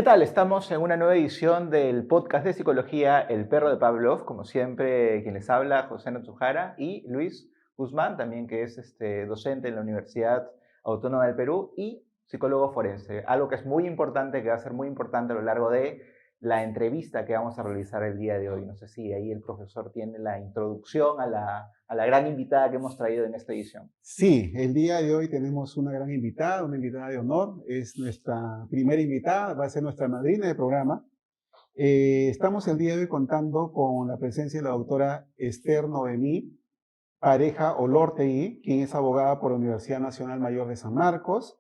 ¿Qué tal? Estamos en una nueva edición del podcast de psicología El Perro de Pavlov. Como siempre, quien les habla, José Natsuhara, y Luis Guzmán, también que es docente en la Universidad Autónoma del Perú y psicólogo forense. Algo que es muy importante, que va a ser muy importante a lo largo de la entrevista que vamos a realizar el día de hoy. No sé si ahí el profesor tiene la introducción a la gran invitada que hemos traído en esta edición. Sí, el día de hoy tenemos una gran invitada, una invitada de honor. Es nuestra primera invitada, va a ser nuestra madrina de programa. Estamos el día de hoy contando con la presencia de la doctora Esther Noemí Pareja Olortegui, quien es abogada por la Universidad Nacional Mayor de San Marcos,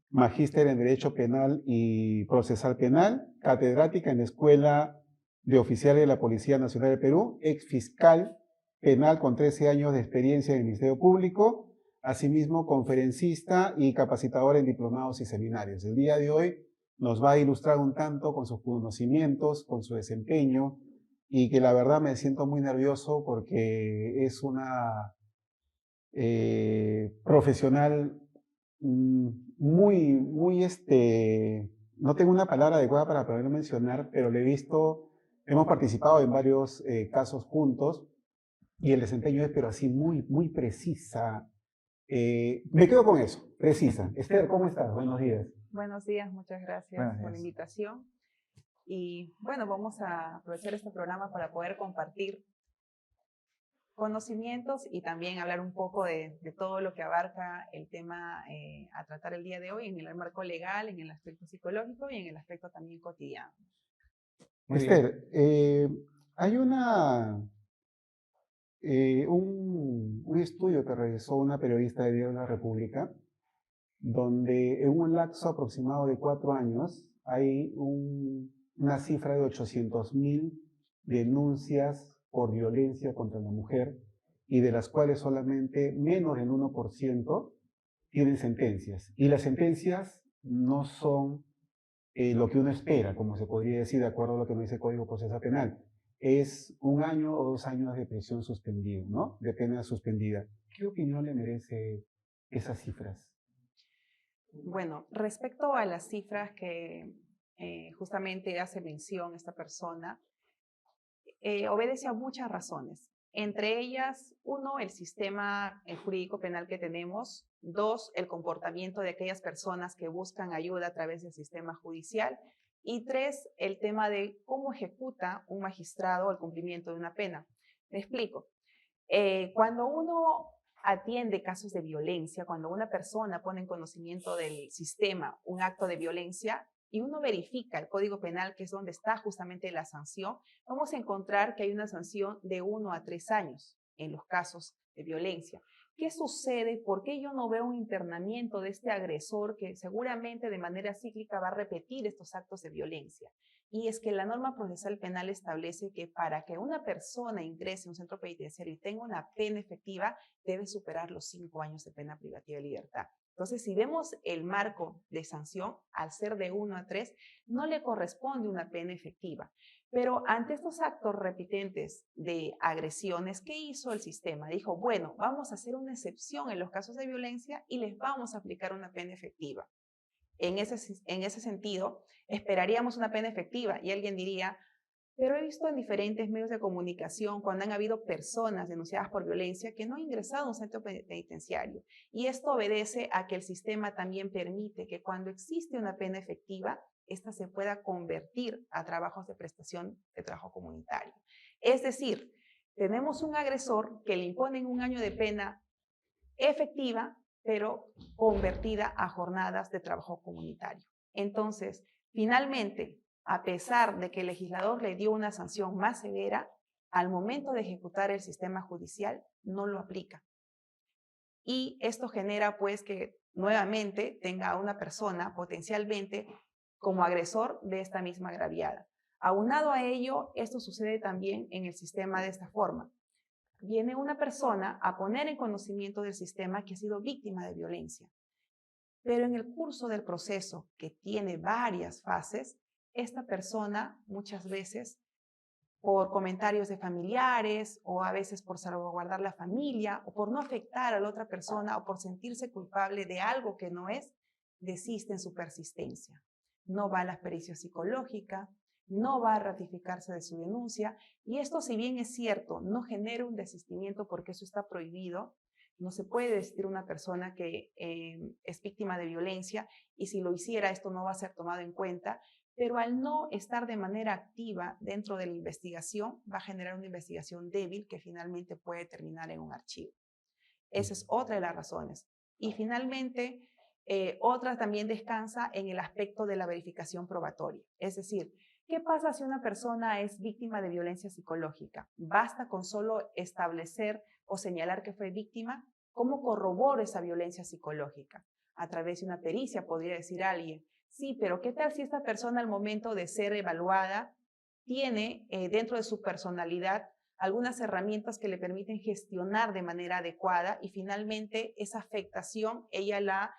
magíster en Derecho Penal y Procesal Penal, catedrática en la Escuela de Oficiales de la Policía Nacional del Perú, ex fiscal penal con 13 años de experiencia en el Ministerio Público, asimismo conferencista y capacitadora en diplomados y seminarios. El día de hoy nos va a ilustrar un tanto con sus conocimientos, con su desempeño, y que la verdad me siento muy nervioso porque es una profesional no tengo una palabra adecuada para poder mencionar, pero le he visto, hemos participado en varios casos juntos y el desempeño es, pero así muy precisa. Me quedo con eso, precisa. Esther, ¿cómo estás? Buenos días. Buenos días, muchas gracias Buenos por la días. invitación. Y bueno, vamos a aprovechar este programa para poder compartir conocimientos y también hablar un poco de todo lo que abarca el tema a tratar el día de hoy en el marco legal, en el aspecto psicológico y en el aspecto también cotidiano. Muy bien. Esther, hay un estudio que realizó una periodista de Diario de la República, donde en un lapso aproximado de 4 años hay una cifra de 800.000 denuncias por violencia contra la mujer, y de las cuales solamente menos del 1% tienen sentencias. Y las sentencias no son lo que uno espera, como se podría decir, de acuerdo a lo que nos dice el Código Procesal Penal. Es 1 año o 2 años de prisión suspendida, ¿no? De pena suspendida. ¿Qué opinión le merece esas cifras? Bueno, respecto a las cifras que justamente hace mención esta persona, obedece a muchas razones. Entre ellas, uno, el sistema jurídico penal que tenemos. Dos, el comportamiento de aquellas personas que buscan ayuda a través del sistema judicial. Y tres, el tema de cómo ejecuta un magistrado el cumplimiento de una pena. Me explico. Cuando uno atiende casos de violencia, cuando una persona pone en conocimiento del sistema un acto de violencia y uno verifica el Código Penal, que es donde está justamente la sanción, vamos a encontrar que hay una sanción de 1 a 3 años en los casos de violencia. ¿Qué sucede? ¿Por qué yo no veo un internamiento de este agresor que seguramente de manera cíclica va a repetir estos actos de violencia? Y es que la norma procesal penal establece que para que una persona ingrese a un centro penitenciario y tenga una pena efectiva, debe superar los 5 años de pena privativa de libertad. Entonces, si vemos el marco de sanción, al ser de 1 a 3, no le corresponde una pena efectiva. Pero ante estos actos repitentes de agresiones, ¿qué hizo el sistema? Dijo, bueno, vamos a hacer una excepción en los casos de violencia y les vamos a aplicar una pena efectiva. En ese sentido, esperaríamos una pena efectiva y alguien diría, pero he visto en diferentes medios de comunicación cuando han habido personas denunciadas por violencia que no han ingresado a un centro penitenciario. Y esto obedece a que el sistema también permite que cuando existe una pena efectiva, esta se pueda convertir a trabajos de prestación de trabajo comunitario. Es decir, tenemos un agresor que le imponen 1 año de pena efectiva, pero convertida a jornadas de trabajo comunitario. Entonces, finalmente, a pesar de que el legislador le dio una sanción más severa, al momento de ejecutar el sistema judicial no lo aplica. Y esto genera pues que nuevamente tenga a una persona potencialmente como agresor de esta misma agraviada. Aunado a ello, esto sucede también en el sistema de esta forma. Viene una persona a poner en conocimiento del sistema que ha sido víctima de violencia. Pero en el curso del proceso, que tiene varias fases, esta persona muchas veces, por comentarios de familiares o a veces por salvaguardar la familia o por no afectar a la otra persona o por sentirse culpable de algo que no es, desiste en su persistencia. no va a la pericia psicológica, no va a ratificarse de su denuncia, y esto, si bien es cierto, no genera un desistimiento porque eso está prohibido. No se puede desistir una persona que es víctima de violencia, y si lo hiciera esto no va a ser tomado en cuenta, pero al no estar de manera activa dentro de la investigación va a generar una investigación débil que finalmente puede terminar en un archivo. Esa es otra de las razones. Y finalmente, otra también descansa en el aspecto de la verificación probatoria. Es decir, ¿qué pasa si una persona es víctima de violencia psicológica? ¿Basta con solo establecer o señalar que fue víctima? ¿Cómo corroboro esa violencia psicológica? A través de una pericia podría decir alguien, sí, pero ¿qué tal si esta persona al momento de ser evaluada tiene dentro de su personalidad algunas herramientas que le permiten gestionar de manera adecuada, y finalmente esa afectación ella la,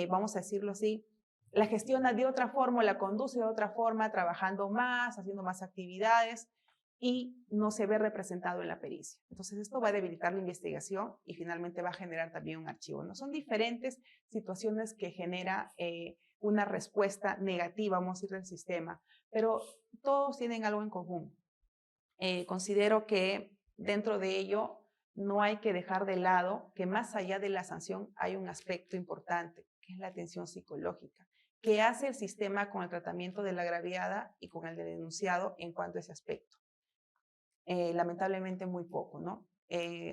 vamos a decirlo así, la gestiona de otra forma, la conduce de otra forma, trabajando más, haciendo más actividades, y no se ve representado en la pericia? Entonces esto va a debilitar la investigación y finalmente va a generar también un archivo, ¿no? Son diferentes situaciones que genera una respuesta negativa, vamos a decir, del sistema, pero todos tienen algo en común. Considero que dentro de ello no hay que dejar de lado que más allá de la sanción hay un aspecto importante, que es la atención psicológica. ¿Qué hace el sistema con el tratamiento de la agraviada y con el del denunciado en cuanto a ese aspecto? Lamentablemente muy poco, ¿no?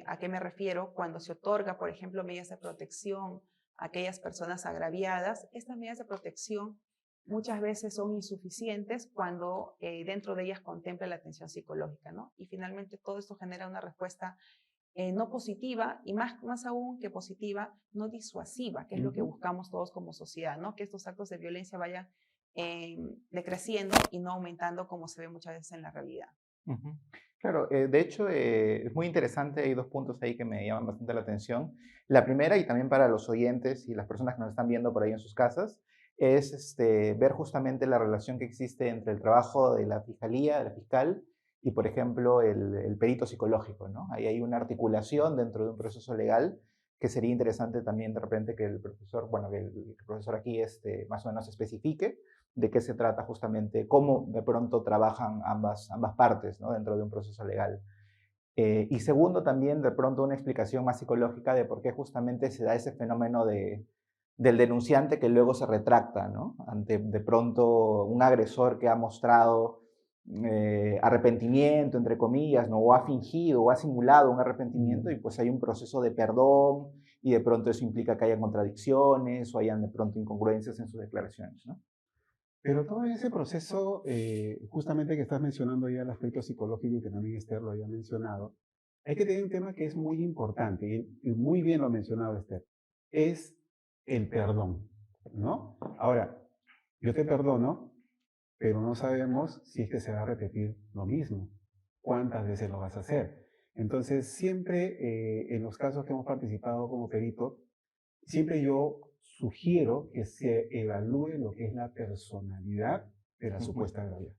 ¿A qué me refiero? Cuando se otorga, por ejemplo, medidas de protección a aquellas personas agraviadas, estas medidas de protección muchas veces son insuficientes cuando dentro de ellas contempla la atención psicológica, ¿no? Y finalmente todo esto genera una respuesta no positiva, y más aún que positiva, no disuasiva, que es lo que buscamos todos como sociedad, ¿no? Que estos actos de violencia vayan decreciendo y no aumentando como se ve muchas veces en la realidad. Claro, de hecho es muy interesante, hay dos puntos ahí que me llaman bastante la atención. La primera, y también para los oyentes y las personas que nos están viendo por ahí en sus casas, es ver justamente la relación que existe entre el trabajo de la fiscalía, del fiscal, y por ejemplo el perito psicológico, ¿no? Ahí hay una articulación dentro de un proceso legal que sería interesante también de repente que el profesor, bueno, que el profesor aquí más o menos especifique de qué se trata justamente, cómo de pronto trabajan ambas partes, ¿no? Dentro de un proceso legal. Y segundo, también de pronto una explicación más psicológica de por qué justamente se da ese fenómeno del denunciante que luego se retracta, ¿no? Ante de pronto un agresor que ha mostrado arrepentimiento, entre comillas, ¿no? O ha fingido o ha simulado un arrepentimiento, y pues hay un proceso de perdón, y de pronto eso implica que haya contradicciones o hayan de pronto incongruencias en sus declaraciones, ¿no? Pero todo ese proceso, justamente que estás mencionando ya el aspecto psicológico, y que también Esther lo había mencionado, hay que tener un tema que es muy importante, y muy bien lo ha mencionado Esther, es el perdón, ¿no? Ahora, yo te perdono, pero no sabemos si es que se va a repetir lo mismo. ¿Cuántas veces lo vas a hacer? Entonces, siempre en los casos que hemos participado como perito, siempre yo sugiero que se evalúe lo que es la personalidad de la supuesta gravedad,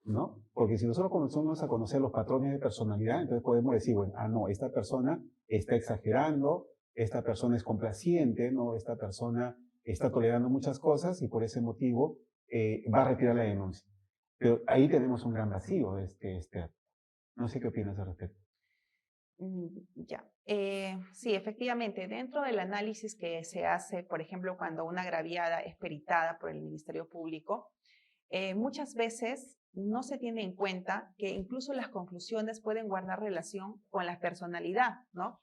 ¿no? Porque si nosotros comenzamos a conocer los patrones de personalidad, entonces podemos decir, bueno, no, esta persona está exagerando, esta persona es complaciente, ¿no? Esta persona está tolerando muchas cosas y por ese motivo va a retirar la denuncia. Pero ahí tenemos un gran vacío, Esther. No sé qué opinas al respecto. Ya. Sí, efectivamente, dentro del análisis que se hace, por ejemplo, cuando una agraviada es peritada por el Ministerio Público, muchas veces no se tiene en cuenta que incluso las conclusiones pueden guardar relación con la personalidad, ¿no?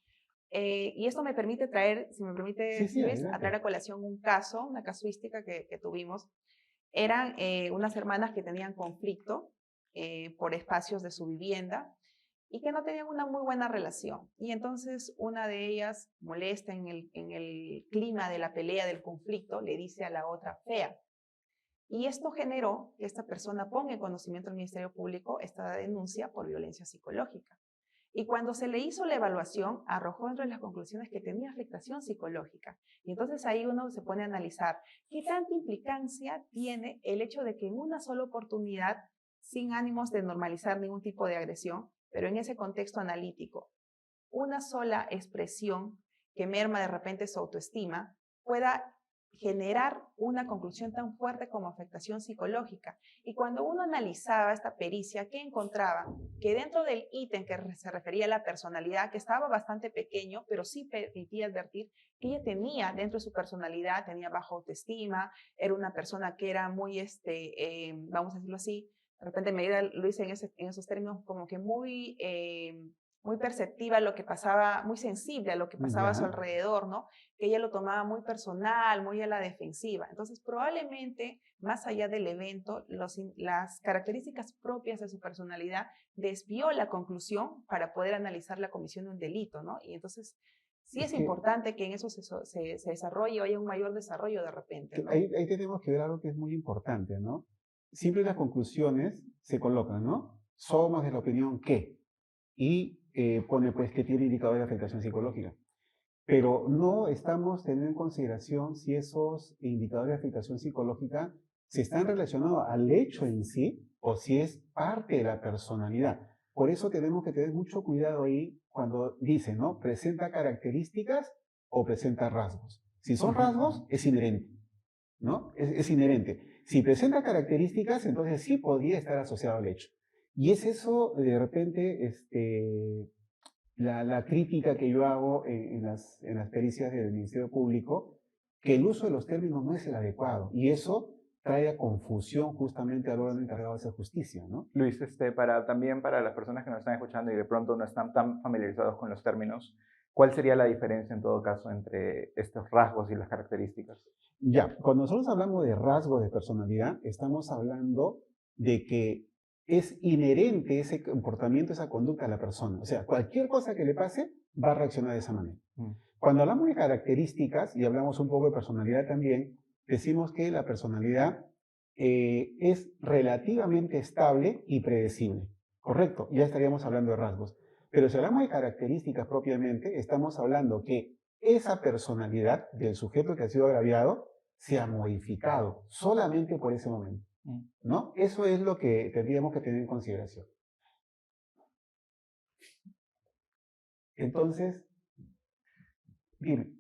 Y esto me permite traer, si me permite, Sí, Luis, a adelante. traer a colación un caso, una casuística que tuvimos. Eran unas hermanas que tenían conflicto por espacios de su vivienda y que no tenían una muy buena relación. Y entonces una de ellas, molesta en el clima de la pelea, del conflicto, le dice a la otra fea. Y esto generó que esta persona ponga en conocimiento al Ministerio Público esta denuncia por violencia psicológica. Y cuando se le hizo la evaluación, arrojó entre las conclusiones que tenía afectación psicológica. Y entonces ahí uno se pone a analizar qué tanta implicancia tiene el hecho de que en una sola oportunidad, sin ánimos de normalizar ningún tipo de agresión, pero en ese contexto analítico, una sola expresión que merma de repente su autoestima pueda generar una conclusión tan fuerte como afectación psicológica. Y cuando uno analizaba esta pericia, ¿qué encontraba? Que dentro del ítem que se refería a la personalidad, que estaba bastante pequeño, pero sí permitía advertir que ella tenía dentro de su personalidad, tenía baja autoestima, era una persona que era muy, vamos a decirlo así, de repente me diga Luis en esos términos, como que muy perceptiva a lo que pasaba, muy sensible a lo que pasaba a su Ya. alrededor, ¿no? Que ella lo tomaba muy personal, muy a la defensiva. Entonces, probablemente, más allá del evento, las características propias de su personalidad desvió la conclusión para poder analizar la comisión de un delito, ¿no? Y entonces, sí Es es que importante que en eso se desarrolle o haya un mayor desarrollo de repente, ¿no? ahí tenemos que ver algo que es muy importante, ¿no? Siempre las conclusiones se colocan, ¿no? Somos de la opinión que, y pone pues que tiene indicadores de afectación psicológica. Pero no estamos teniendo en consideración si esos indicadores de afectación psicológica se están relacionados al hecho en sí o si es parte de la personalidad. Por eso tenemos que tener mucho cuidado ahí cuando dice, ¿no? Presenta características o presenta rasgos. Si son rasgos, es inherente, ¿no? Es inherente. Si presenta características, entonces sí podría estar asociado al hecho. Y es eso, de repente, la crítica que yo hago en las pericias del Ministerio Público, que el uso de los términos no es el adecuado. Y eso trae a confusión justamente al órgano encargado de hacer justicia, ¿no? Luis, también para las personas que nos están escuchando y de pronto no están tan familiarizados con los términos, ¿cuál sería la diferencia en todo caso entre estos rasgos y las características? Ya, cuando nosotros hablamos de rasgos de personalidad, estamos hablando de que es inherente ese comportamiento, esa conducta a la persona. O sea, cualquier cosa que le pase va a reaccionar de esa manera. Mm. Cuando hablamos de características, y hablamos un poco de personalidad también, decimos que la personalidad es relativamente estable y predecible. Correcto, ya estaríamos hablando de rasgos. Pero si hablamos de características propiamente, estamos hablando que esa personalidad del sujeto que ha sido agraviado se ha modificado solamente por ese momento, ¿no? Eso es lo que tendríamos que tener en consideración. Entonces, dime.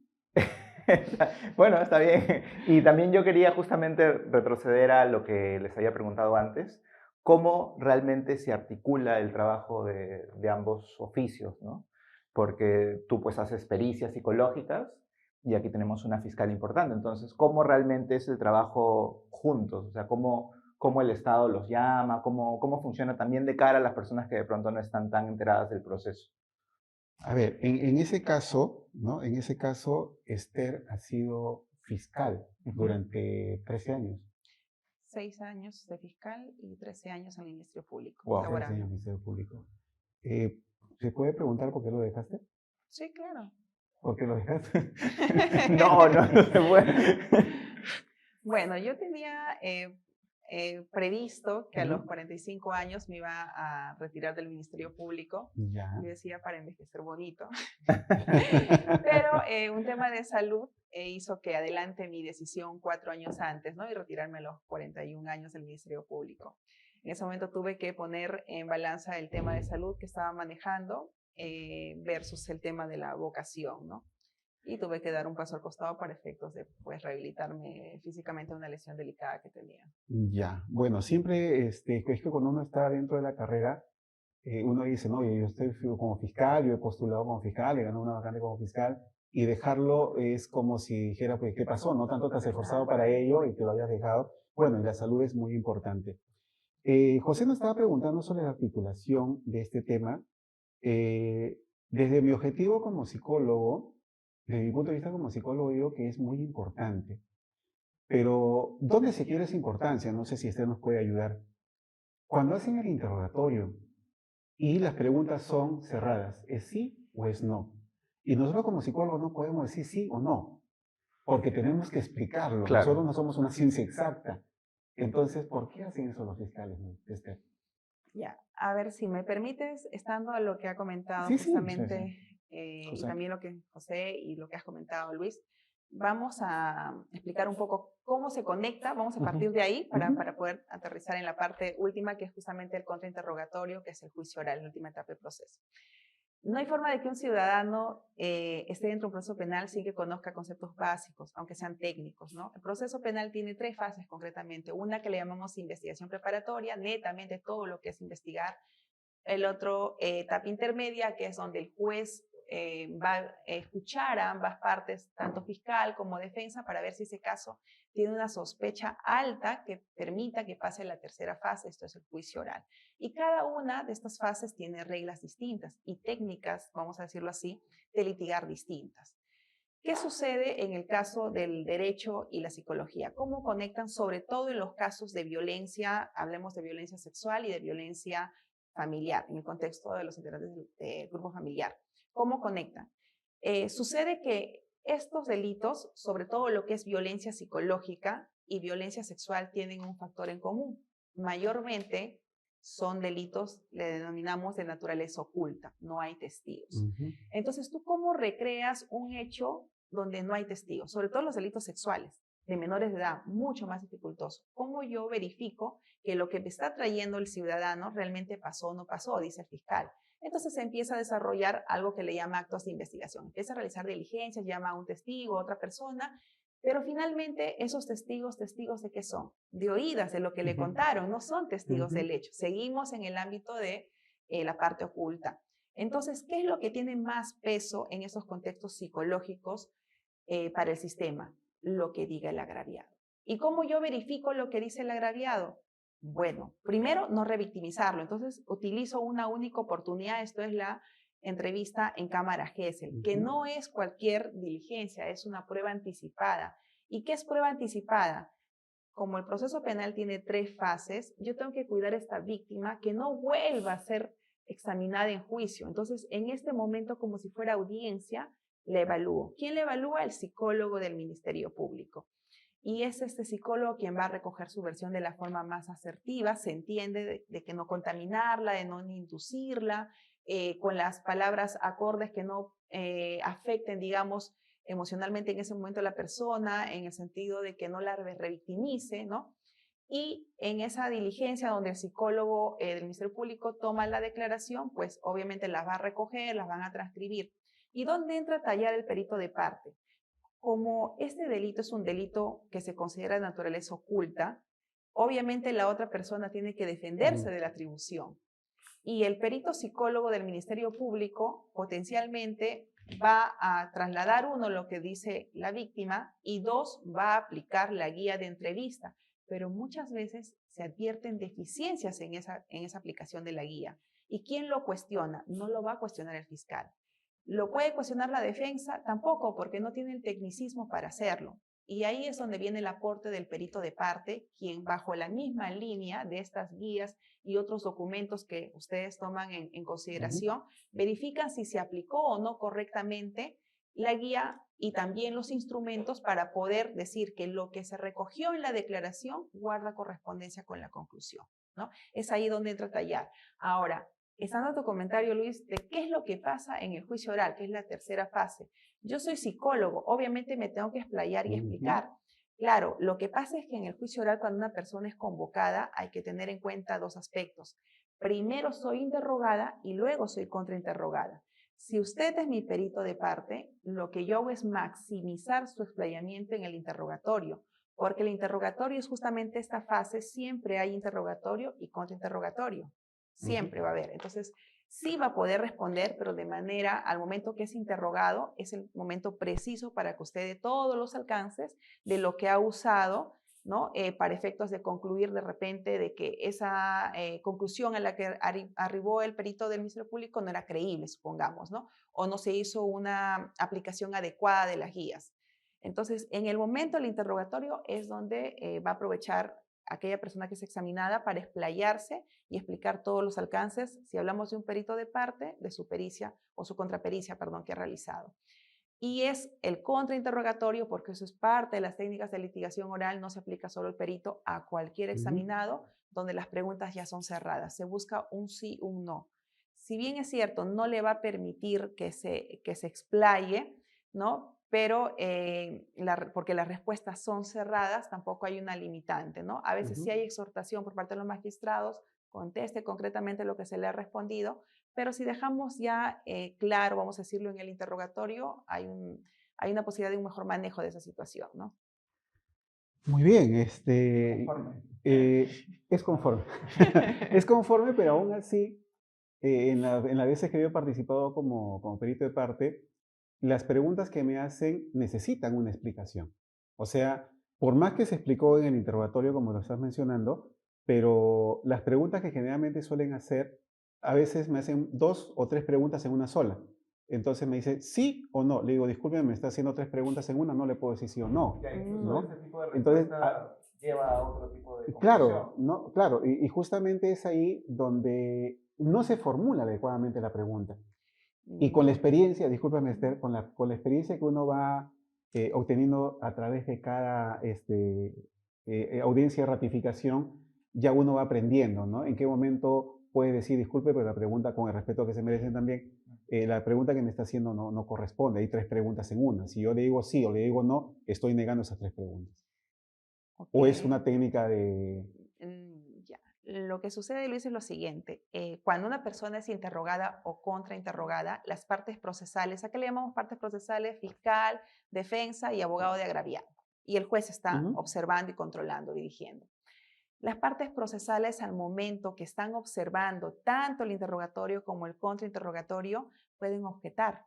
Bueno, está bien. Y también yo quería justamente retroceder a lo que les había preguntado antes, cómo realmente se articula el trabajo de ambos oficios, ¿no? Porque tú pues haces pericias psicológicas y aquí tenemos una fiscal importante. Entonces, ¿cómo realmente es el trabajo juntos? O sea, ¿cómo el Estado los llama? ¿Cómo funciona también de cara a las personas que de pronto no están tan enteradas del proceso? A ver, en ese caso, ¿no? En ese caso, Esther ha sido fiscal durante 13 años. 6 años de fiscal y 13 años en el Ministerio Público, Wow. 13 años en el laborando. Ministerio Público. ¿Se puede preguntar por qué lo dejaste? Sí, claro. ¿Por qué lo dejaste? No se puede. Bueno, yo tenía previsto que a los Ujú. 45 años me iba a retirar del Ministerio Público. Ya. Yo decía para envejecer bonito. Pero un tema de salud hizo que adelante mi decisión 4 años antes, ¿no? Y retirarme a los 41 años del Ministerio Público. En ese momento tuve que poner en balanza el tema de salud que estaba manejando versus el tema de la vocación, ¿no? Y tuve que dar un paso al costado para efectos de pues, rehabilitarme físicamente de una lesión delicada que tenía. Ya. Bueno, siempre es que cuando uno está dentro de la carrera, uno dice, no, yo estoy como fiscal, yo he postulado como fiscal, he ganado una vacante como fiscal, y dejarlo es como si dijera, pues, ¿qué pasó? No tanto te has esforzado para ello y te lo hayas dejado. Bueno, y la salud es muy importante. José nos estaba preguntando sobre la articulación de este tema. Eh, Desde mi objetivo como psicólogo, desde mi punto de vista como psicólogo, digo que es muy importante. Pero, ¿dónde se quiere esa importancia? No sé si usted nos puede ayudar. Cuando hacen el interrogatorio y las preguntas son cerradas, ¿es sí o es no? Y nosotros como psicólogos no podemos decir sí o no, porque tenemos que explicarlo. Nosotros Claro. no somos una ciencia exacta. Entonces, ¿por qué hacen eso los fiscales, Esther? Ya, a ver si me permites, estando a lo que ha comentado Sí, sí, sí, sí. justamente y José. también lo que José y lo que has comentado Luis, vamos a explicar un poco cómo se conecta, vamos a partir de ahí para poder aterrizar en la parte última que es justamente el contrainterrogatorio, que es el juicio oral, la última etapa del proceso. No hay forma de que un ciudadano esté dentro de un proceso penal sin que conozca conceptos básicos, aunque sean técnicos, ¿no? El proceso penal tiene 3 fases concretamente. Una que le llamamos investigación preparatoria, netamente todo lo que es investigar. El otro, etapa intermedia, que es donde el juez va a escuchar a ambas partes, tanto fiscal como defensa, para ver si ese caso tiene una sospecha alta que permita que pase la tercera fase, esto es el juicio oral. Y cada una de estas fases tiene reglas distintas y técnicas, vamos a decirlo así, de litigar distintas. ¿Qué sucede en el caso del derecho y la psicología? ¿Cómo conectan, sobre todo en los casos de violencia, hablemos de violencia sexual y de violencia familiar, en el contexto de los integrantes del grupo familiar? ¿Cómo conectan? Sucede que estos delitos, sobre todo lo que es violencia psicológica y violencia sexual, tienen un factor en común. Mayormente son delitos, le denominamos de naturaleza oculta, no hay testigos. Entonces, ¿tú cómo recreas un hecho donde no hay testigos? Sobre todo los delitos sexuales de menores de edad, mucho más dificultoso. ¿Cómo yo verifico que lo que me está trayendo el ciudadano realmente pasó o no pasó? Dice el fiscal. Entonces se empieza a desarrollar algo que le llama actos de investigación. Empieza a realizar diligencias, llama a un testigo, a otra persona, pero finalmente esos testigos, ¿testigos de qué son? De oídas, de lo que le contaron, no son testigos del hecho. Seguimos en el ámbito de la parte oculta. Entonces, ¿qué es lo que tiene más peso en esos contextos psicológicos para el sistema? Lo que diga el agraviado. ¿Y cómo yo verifico lo que dice el agraviado? Bueno, primero, no revictimizarlo. Entonces, utilizo una única oportunidad, esto es la entrevista en cámara Gesell, que no es cualquier diligencia, es una prueba anticipada. ¿Y qué es prueba anticipada? Como el proceso penal tiene 3 fases, yo tengo que cuidar a esta víctima que no vuelva a ser examinada en juicio. Entonces, en este momento, como si fuera audiencia, le evalúo. ¿Quién le evalúa? El psicólogo del Ministerio Público. Y es este psicólogo quien va a recoger su versión de la forma más asertiva, se entiende de que no contaminarla, de no inducirla, con las palabras acordes que no afecten, digamos, emocionalmente en ese momento a la persona, en el sentido de que no la revictimice, ¿no? Y en esa diligencia donde el psicólogo del Ministerio Público toma la declaración, pues obviamente las va a recoger, las van a transcribir. ¿Y dónde entra a tallar el perito de parte? Como este delito es un delito que se considera de naturaleza oculta, obviamente la otra persona tiene que defenderse de la atribución. Y el perito psicólogo del Ministerio Público potencialmente va a trasladar, 1, lo que dice la víctima, y 2, va a aplicar la guía de entrevista. Pero muchas veces se advierten deficiencias en esa aplicación de la guía. ¿Y quién lo cuestiona? No lo va a cuestionar el fiscal. ¿Lo puede cuestionar la defensa? Tampoco, porque no tiene el tecnicismo para hacerlo. Y ahí es donde viene el aporte del perito de parte, quien bajo la misma línea de estas guías y otros documentos que ustedes toman en consideración, verifican si se aplicó o no correctamente la guía y también los instrumentos para poder decir que lo que se recogió en la declaración guarda correspondencia con la conclusión, ¿no? Es ahí donde entra a tallar. Ahora, estando tu comentario, Luis, de qué es lo que pasa en el juicio oral, que es la tercera fase. Yo soy psicólogo, obviamente me tengo que explayar y explicar. Claro, lo que pasa es que en el juicio oral, cuando una persona es convocada, hay que tener en cuenta 2 aspectos. Primero soy interrogada y luego soy contrainterrogada. Si usted es mi perito de parte, lo que yo hago es maximizar su explayamiento en el interrogatorio, porque el interrogatorio es justamente esta fase, siempre hay interrogatorio y contrainterrogatorio. Siempre va a haber. Entonces, sí va a poder responder, pero de manera, al momento que es interrogado, es el momento preciso para que usted dé todos los alcances de lo que ha usado, ¿no? Para efectos de concluir de repente de que esa conclusión a la que arribó el perito del Ministerio Público no era creíble, supongamos, ¿no? O no se hizo una aplicación adecuada de las guías. Entonces, en el momento del interrogatorio es donde va a aprovechar aquella persona que es examinada para explayarse y explicar todos los alcances, si hablamos de un perito de parte, de su pericia o su contrapericia, perdón, que ha realizado. Y es el contrainterrogatorio, porque eso es parte de las técnicas de litigación oral, no se aplica solo el perito a cualquier examinado, donde las preguntas ya son cerradas. Se busca un sí, un no. Si bien es cierto, no le va a permitir que se explaye, ¿no? Pero porque las respuestas son cerradas, tampoco hay una limitante, ¿no? A veces sí hay exhortación por parte de los magistrados, conteste concretamente lo que se le ha respondido, pero si dejamos ya claro, vamos a decirlo en el interrogatorio, hay una posibilidad de un mejor manejo de esa situación, ¿no? Muy bien, Conforme. es conforme. Es conforme, pero aún así, en las veces que yo he participado como perito de parte, las preguntas que me hacen necesitan una explicación. O sea, por más que se explicó en el interrogatorio, como lo estás mencionando, pero las preguntas que generalmente suelen hacer, a veces me hacen 2 o 3 preguntas en una sola. Entonces me dice sí o no. Le digo, disculpe, me está haciendo 3 preguntas en una, no le puedo decir sí o no. Ya, incluso ¿no? este tipo de Entonces, respuesta lleva a otro tipo de claro, confusión. ¿no? Claro, y justamente es ahí donde no se formula adecuadamente la pregunta. Y con la Ya. experiencia, discúlpame Esther, con la experiencia que uno va obteniendo a través de cada audiencia de ratificación, ya uno va aprendiendo, ¿no? En qué momento puede decir, disculpe, pero la pregunta, con el respeto que se merecen también, la pregunta que me está haciendo no corresponde. Hay 3 preguntas en una. Si yo le digo sí o le digo no, estoy negando esas 3 preguntas. Ok. O es una técnica de... Ya. Lo que sucede, Luis, es lo siguiente. Cuando una persona es interrogada o contrainterrogada, las partes procesales, ¿a qué le llamamos partes procesales? Fiscal, defensa y abogado de agraviado. Y el juez está Ujú, observando y controlando, dirigiendo. Las partes procesales, al momento que están observando tanto el interrogatorio como el contrainterrogatorio, pueden objetar.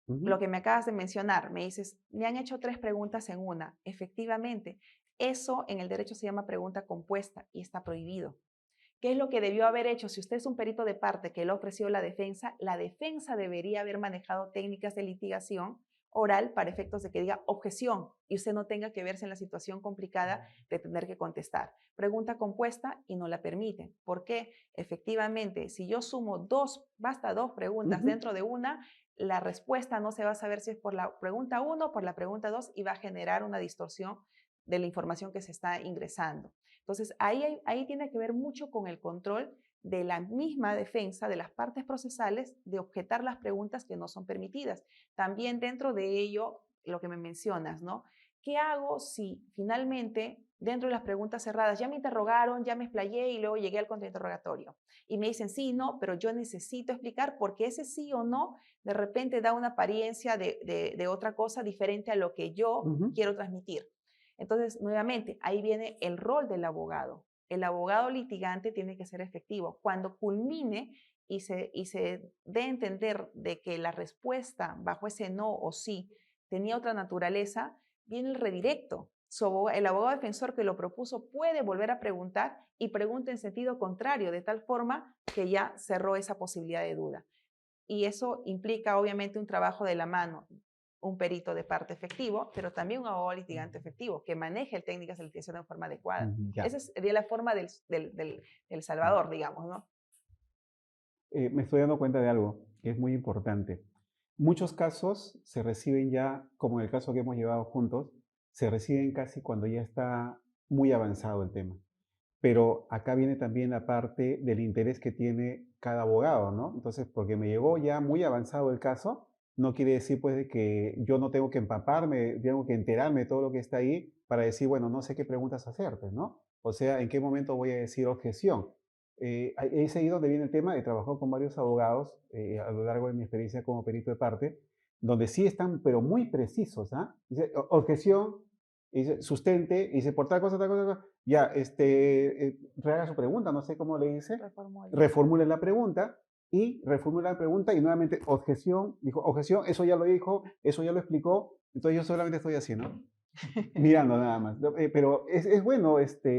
ujú, Lo que me acabas de mencionar, me dices, me han hecho 3 preguntas en una. Efectivamente, eso en el derecho se llama pregunta compuesta y está prohibido. ¿Qué es lo que debió haber hecho? Si usted es un perito de parte que le ofreció la defensa debería haber manejado técnicas de litigación oral para efectos de que diga objeción y usted no tenga que verse en la situación complicada de tener que contestar. Pregunta compuesta y no la permiten. ¿Por qué? Efectivamente, si yo sumo 2, basta 2 preguntas ujú. dentro de una, la respuesta no se va a saber si es por la pregunta 1 o por la pregunta 2 y va a generar una distorsión de la información que se está ingresando. Entonces, ahí tiene que ver mucho con el control de la misma defensa de las partes procesales de objetar las preguntas que no son permitidas. También dentro de ello, lo que me mencionas, ¿no? ¿Qué hago si finalmente, dentro de las preguntas cerradas, ya me interrogaron, ya me explayé y luego llegué al contrainterrogatorio? Y me dicen sí, no, pero yo necesito explicar porque ese sí o no de repente da una apariencia de otra cosa diferente a lo que yo Ujú, quiero transmitir. Entonces, nuevamente, ahí viene el rol del abogado. El abogado litigante tiene que ser efectivo. Cuando culmine y se dé a entender de que la respuesta bajo ese no o sí tenía otra naturaleza, viene el redirecto. El abogado defensor que lo propuso puede volver a preguntar y pregunta en sentido contrario, de tal forma que ya cerró esa posibilidad de duda. Y eso implica obviamente un trabajo de la mano, un perito de parte efectivo, pero también un abogado litigante efectivo que maneje el técnicas de litigación de forma adecuada. ya. Esa sería la forma del Salvador, digamos, ¿no? Me estoy dando cuenta de algo que es muy importante. Muchos casos se reciben ya, como en el caso que hemos llevado juntos, se reciben casi cuando ya está muy avanzado el tema. Pero acá viene también la parte del interés que tiene cada abogado, ¿no? Entonces, porque me llegó ya muy avanzado el caso, no quiere decir pues de que yo no tengo que empaparme, tengo que enterarme de todo lo que está ahí para decir, bueno, no sé qué preguntas hacerte, ¿no? O sea, en qué momento voy a decir objeción. Es ahí donde viene el tema. He trabajado con varios abogados a lo largo de mi experiencia como perito de parte, donde sí están, pero muy precisos, ¿ah? Dice, objeción, dice, sustente, dice, por tal cosa, ya, rehaga su pregunta, no sé cómo le dice, Reformule. reformule la pregunta y reformula la pregunta y nuevamente objeción, dijo, objeción, eso ya lo dijo, eso ya lo explicó, entonces yo solamente estoy así, ¿no? Mirando nada más. Pero es bueno,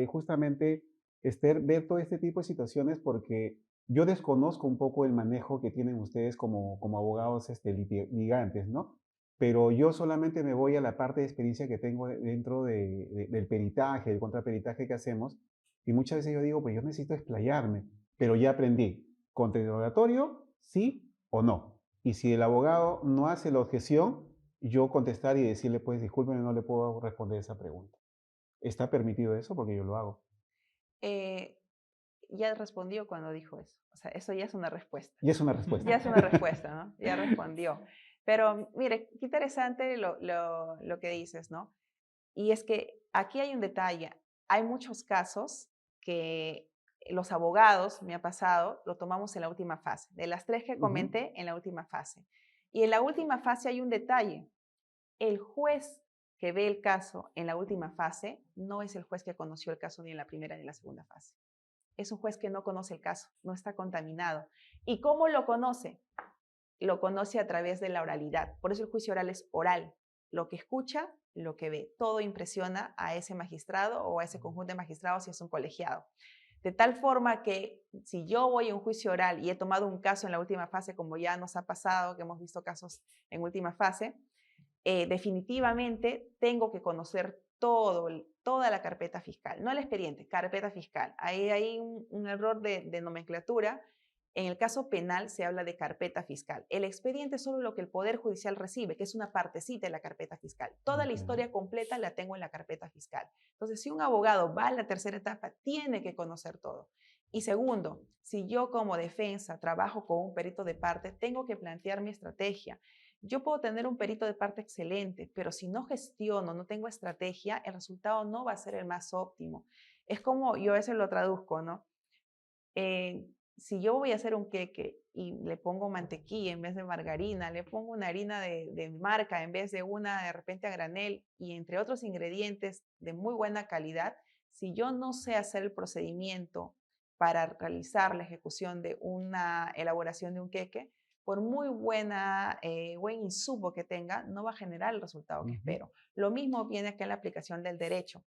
justamente, Esther, ver todo este tipo de situaciones porque yo desconozco un poco el manejo que tienen ustedes como abogados litigantes, ¿no? Pero yo solamente me voy a la parte de experiencia que tengo dentro del peritaje, del contraperitaje que hacemos, y muchas veces yo digo, pues yo necesito explayarme, pero ya aprendí, contrainterrogatorio, sí o no. Y si el abogado no hace la objeción, yo contestar y decirle, pues discúlpeme, no le puedo responder esa pregunta. ¿Está permitido eso? Porque yo lo hago. Eh, ya respondió cuando dijo eso. O sea, eso ya es una respuesta. Y es una respuesta. Ya es una respuesta, ¿no? Ya respondió. Pero mire, qué interesante lo que dices, ¿no? Y es que aquí hay un detalle. Hay muchos casos que los abogados, me ha pasado, lo tomamos en la última fase. De las 3 que comenté, en la última fase. Y en la última fase hay un detalle. El juez que ve el caso en la última fase no es el juez que conoció el caso ni en la primera ni en la segunda fase. Es un juez que no conoce el caso, no está contaminado. ¿Y cómo lo conoce? Lo conoce a través de la oralidad. Por eso el juicio oral es oral. Lo que escucha, lo que ve. Todo impresiona a ese magistrado o a ese conjunto de magistrados si es un colegiado. De tal forma que si yo voy a un juicio oral y he tomado un caso en la última fase, como ya nos ha pasado, que hemos visto casos en última fase, definitivamente tengo que conocer toda la carpeta fiscal, no el expediente, carpeta fiscal. Ahí hay un error de nomenclatura. En el caso penal se habla de carpeta fiscal. El expediente es solo lo que el Poder Judicial recibe, que es una partecita de la carpeta fiscal. Toda la historia completa la tengo en la carpeta fiscal. Entonces, si un abogado va a la tercera etapa, tiene que conocer todo. Y segundo, si yo como defensa trabajo con un perito de parte, tengo que plantear mi estrategia. Yo puedo tener un perito de parte excelente, pero si no gestiono, no tengo estrategia, el resultado no va a ser el más óptimo. Es como, yo a veces lo traduzco, ¿no? Si yo voy a hacer un queque y le pongo mantequilla en vez de margarina, le pongo una harina de marca en vez de una de repente a granel y entre otros ingredientes de muy buena calidad, si yo no sé hacer el procedimiento para realizar la ejecución de una elaboración de un queque, por muy buen insumo que tenga, no va a generar el resultado que espero. Lo mismo viene acá en la aplicación del derecho.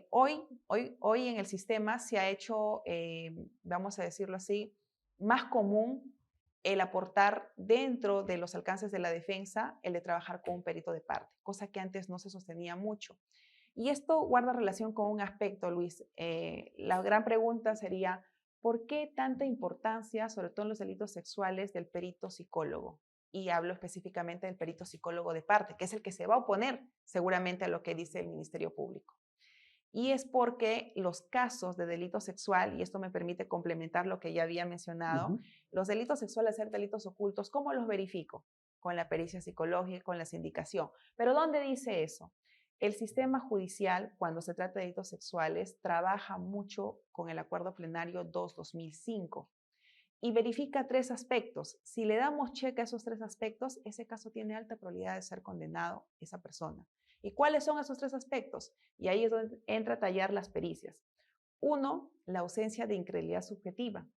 Hoy en el sistema se ha hecho, vamos a decirlo así, más común el aportar dentro de los alcances de la defensa el de trabajar con un perito de parte, cosa que antes no se sostenía mucho. Y esto guarda relación con un aspecto, Luis. La gran pregunta sería, ¿por qué tanta importancia, sobre todo en los delitos sexuales, del perito psicólogo? Y hablo específicamente del perito psicólogo de parte, que es el que se va a oponer seguramente a lo que dice el Ministerio Público. Y es porque los casos de delito sexual, y esto me permite complementar lo que ya había mencionado, los delitos sexuales, ser delitos ocultos, ¿cómo los verifico? Con la pericia psicológica, con la sindicación. ¿Pero dónde dice eso? El sistema judicial, cuando se trata de delitos sexuales, trabaja mucho con el Acuerdo Plenario 2-2005 y verifica 3 aspectos. Si le damos cheque a esos 3 aspectos, ese caso tiene alta probabilidad de ser condenado esa persona. ¿Y cuáles son esos 3 aspectos? Y ahí es donde entra a tallar las pericias. 1, la ausencia de incredulidad subjetiva.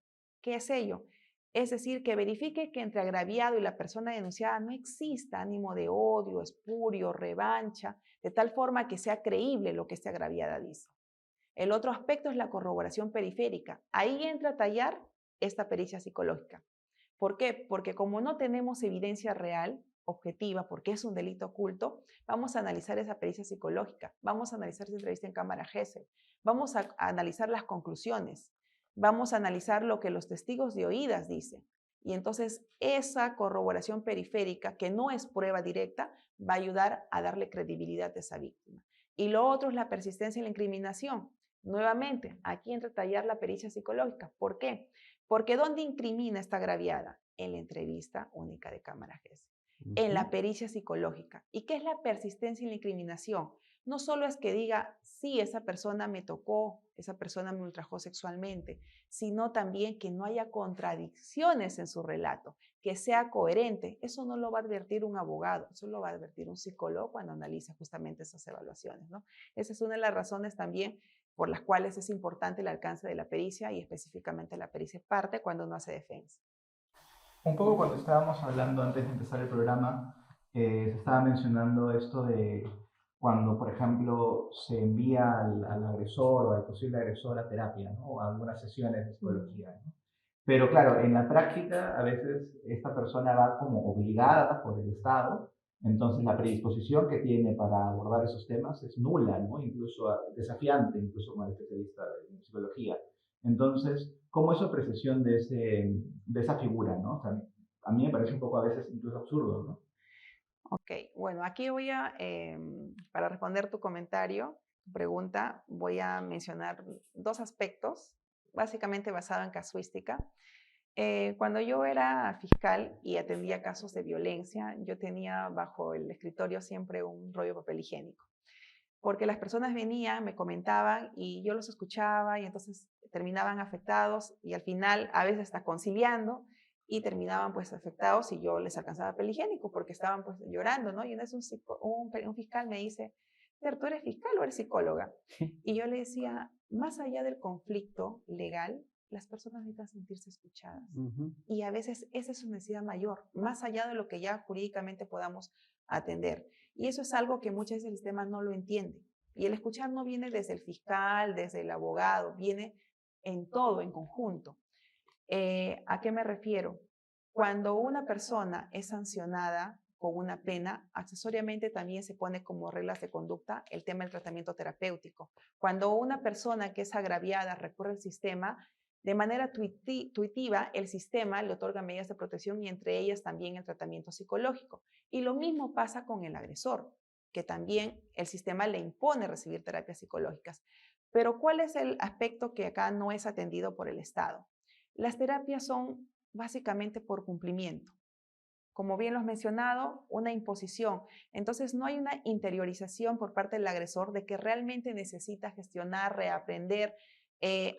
¿Qué es ello? Es decir, que verifique que entre agraviado y la persona denunciada no exista ánimo de odio, espurio, revancha, de tal forma que sea creíble lo que esta agraviada dice. El otro aspecto es la corroboración periférica. Ahí entra a tallar esta pericia psicológica. ¿Por qué? Porque como no tenemos evidencia real, objetiva, porque es un delito oculto, vamos a analizar esa pericia psicológica, vamos a analizar esa entrevista en cámara Gesell, vamos a analizar las conclusiones, vamos a analizar lo que los testigos de oídas dicen. Y entonces esa corroboración periférica, que no es prueba directa, va a ayudar a darle credibilidad a esa víctima. Y lo otro es la persistencia en la incriminación. Nuevamente, aquí entra a tallar la pericia psicológica. ¿Por qué? Porque ¿dónde incrimina esta agraviada? En la entrevista única de cámara Gesell, en la pericia psicológica. ¿Y qué es la persistencia en la incriminación? No solo es que diga, sí, esa persona me tocó, esa persona me ultrajó sexualmente, sino también que no haya contradicciones en su relato, que sea coherente. Eso no lo va a advertir un abogado, eso lo va a advertir un psicólogo cuando analiza justamente esas evaluaciones, ¿no? Esa es una de las razones también por las cuales es importante el alcance de la pericia y específicamente la pericia parte cuando uno hace defensa. Un poco cuando estábamos hablando antes de empezar el programa, se estaba mencionando esto de cuando, por ejemplo, se envía al agresor o al posible agresor a terapia, ¿no? O a algunas sesiones de psicología, ¿no? Pero claro, en la práctica a veces esta persona va como obligada por el Estado, entonces la predisposición que tiene para abordar esos temas es nula, ¿no? Incluso desafiante, incluso como especialista en psicología. Entonces, ¿cómo es su apreciación de esa figura, ¿no? O sea, a mí me parece un poco a veces incluso absurdo, ¿no? Ok, bueno, aquí voy a, para responder tu comentario, tu pregunta, voy a mencionar 2 aspectos, básicamente basado en casuística. Cuando yo era fiscal y atendía casos de violencia, yo tenía bajo el escritorio siempre un rollo de papel higiénico. porque las personas venían, me comentaban y yo los escuchaba y entonces terminaban afectados y al final a veces hasta conciliando y terminaban pues afectados y yo les alcanzaba papel higiénico porque estaban pues llorando, ¿no? Y una vez un fiscal me dice, ¿tú eres fiscal o eres psicóloga? Y yo le decía, más allá del conflicto legal, las personas necesitan sentirse escuchadas. Y a veces esa es su necesidad mayor, más allá de lo que ya jurídicamente podamos atender. Y eso es algo que muchas veces el sistema no lo entiende. Y el escuchar no viene desde el fiscal, desde el abogado, viene en todo, en conjunto. ¿A qué me refiero? Cuando una persona es sancionada con una pena, accesoriamente también se pone como reglas de conducta el tema del tratamiento terapéutico. Cuando una persona que es agraviada recurre al sistema, de manera tuitiva, el sistema le otorga medidas de protección y entre ellas también el tratamiento psicológico. Y lo mismo pasa con el agresor, que también el sistema le impone recibir terapias psicológicas. Pero ¿cuál es el aspecto que acá no es atendido por el Estado? Las terapias son básicamente por cumplimiento. Como bien lo has mencionado, una imposición. Entonces no hay una interiorización por parte del agresor de que realmente necesita gestionar, reaprender,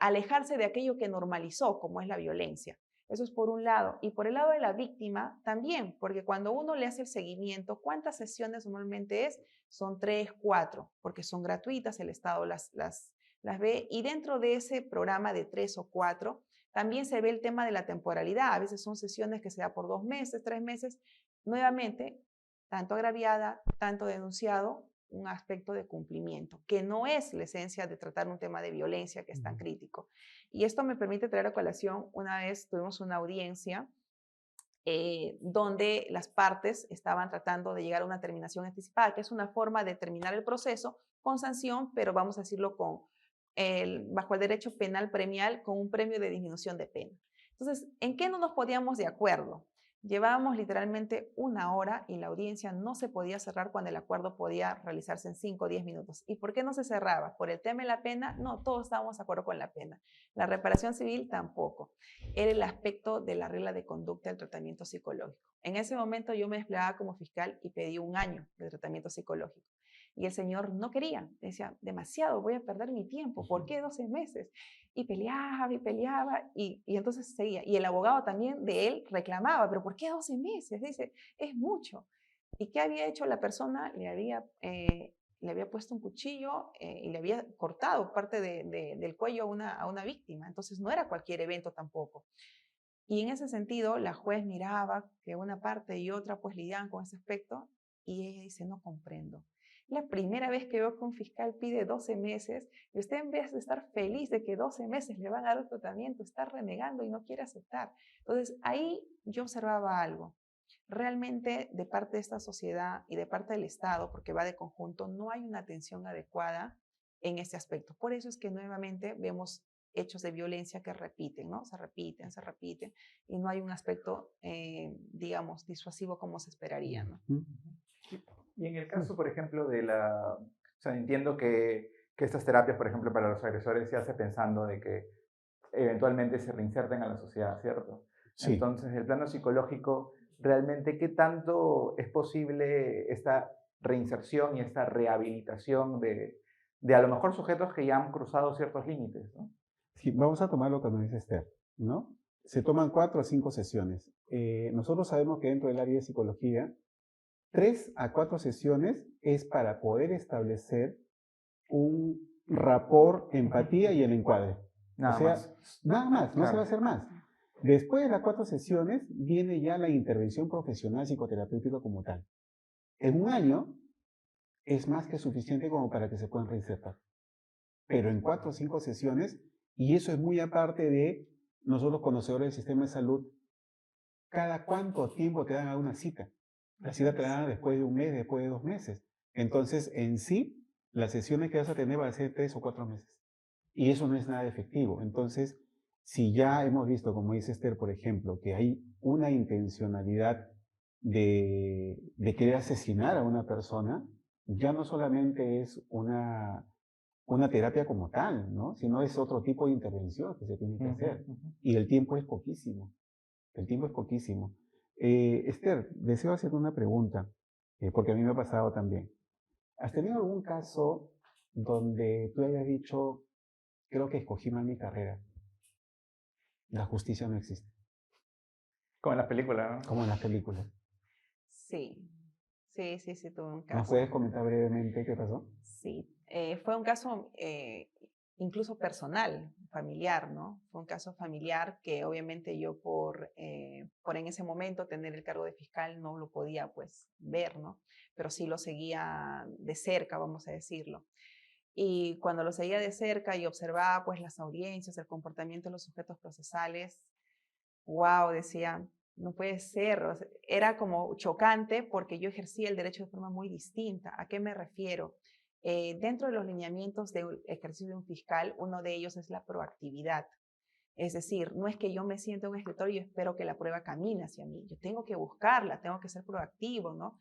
alejarse de aquello que normalizó, como es la violencia. Eso es por un lado. Y por el lado de la víctima también, porque cuando uno le hace el seguimiento, ¿cuántas sesiones normalmente es? Son 3, 4, porque son gratuitas, el Estado las ve. Y dentro de ese programa de 3 o 4, también se ve el tema de la temporalidad. A veces son sesiones que se da por 2 meses, 3 meses. Nuevamente, tanto agraviada, tanto denunciado, un aspecto de cumplimiento, que no es la esencia de tratar un tema de violencia que es tan crítico. Y esto me permite traer a colación, una vez tuvimos una audiencia donde las partes estaban tratando de llegar a una terminación anticipada, que es una forma de terminar el proceso con sanción, pero vamos a decirlo bajo el derecho penal premial con un premio de disminución de pena. Entonces, ¿en qué no nos poníamos de acuerdo? Llevábamos literalmente 1 hora y la audiencia no se podía cerrar cuando el acuerdo podía realizarse en 5 o 10 minutos. ¿Y por qué no se cerraba? ¿Por el tema de la pena? No, todos estábamos de acuerdo con la pena. La reparación civil tampoco. Era el aspecto de la regla de conducta del tratamiento psicológico. En ese momento yo me desplegaba como fiscal y pedí 1 año de tratamiento psicológico. Y el señor no quería, decía, demasiado, voy a perder mi tiempo, ¿por qué 12 meses? Y peleaba, y entonces seguía. Y el abogado también de él reclamaba, pero ¿por qué 12 meses? Dice, es mucho. ¿Y qué había hecho la persona? Le había puesto un cuchillo y le había cortado parte del cuello a una víctima. Entonces no era cualquier evento tampoco. Y en ese sentido, la juez miraba que una parte y otra pues lidiaban con ese aspecto y ella dice, no comprendo. La primera vez que veo que un fiscal pide 12 meses y usted en vez de estar feliz de que 12 meses le van a dar el tratamiento, está renegando y no quiere aceptar. Entonces ahí yo observaba algo. Realmente de parte de esta sociedad y de parte del Estado, porque va de conjunto, no hay una atención adecuada en este aspecto. Por eso es que nuevamente vemos hechos de violencia que repiten, ¿no? Se repiten y no hay un aspecto, digamos, disuasivo como se esperaría, ¿no? Y en el caso, por ejemplo, o sea, entiendo que estas terapias, por ejemplo, para los agresores se hace pensando de que eventualmente se reinserten a la sociedad, ¿cierto? Sí. Entonces, el plano psicológico, realmente, ¿qué tanto es posible esta reinserción y esta rehabilitación de a lo mejor sujetos que ya han cruzado ciertos límites, ¿no? Sí, vamos a tomar lo que nos dice Esther, ¿no? Se toman 4 a 5 sesiones. Nosotros sabemos que dentro del área de psicología, 3 a 4 sesiones es para poder establecer un rapport, empatía y el encuadre. Nada más. Nada más, no se Claro. va a hacer más. Después de las 4 sesiones viene ya la intervención profesional psicoterapéutica como tal. En 1 año es más que suficiente como para que se puedan reinsertar. Pero en 4 o 5 sesiones, y eso es muy aparte de nosotros conocedores del sistema de salud, cada cuánto tiempo te dan a una cita. La cita te la dan después de 1 mes, después de 2 meses. Entonces, en sí, las sesiones que vas a tener van a ser 3 o 4 meses. Y eso no es nada efectivo. Entonces, si ya hemos visto, como dice Esther, por ejemplo, que hay una intencionalidad de querer asesinar a una persona, ya no solamente es una terapia como tal, ¿no? Sino es otro tipo de intervención que se tiene que hacer. Y el tiempo es poquísimo. El tiempo es poquísimo. Esther, deseo hacer una pregunta, porque a mí me ha pasado también. ¿Has tenido algún caso donde tú hayas dicho, creo que escogí mal mi carrera? La justicia no existe, Como en las películas, ¿no? como en las películas. Sí, sí, tuve un ¿Nos caso. puedes comentar brevemente qué pasó? Sí, fue un caso incluso personal, familiar, ¿no? Fue un caso familiar que obviamente yo por en ese momento tener el cargo de fiscal no lo podía pues ver, ¿no? Pero sí lo seguía de cerca, vamos a decirlo. Y cuando lo seguía de cerca y observaba pues las audiencias, el comportamiento de los sujetos procesales, wow, decía, no puede ser, o sea, era como chocante porque yo ejercía el derecho de forma muy distinta. ¿A qué me refiero? Dentro de los lineamientos del ejercicio de un fiscal, uno de ellos es la proactividad. Es decir, no es que yo me siento en un escritorio y espero que la prueba camine hacia mí. Yo tengo que buscarla, tengo que ser proactivo, ¿no?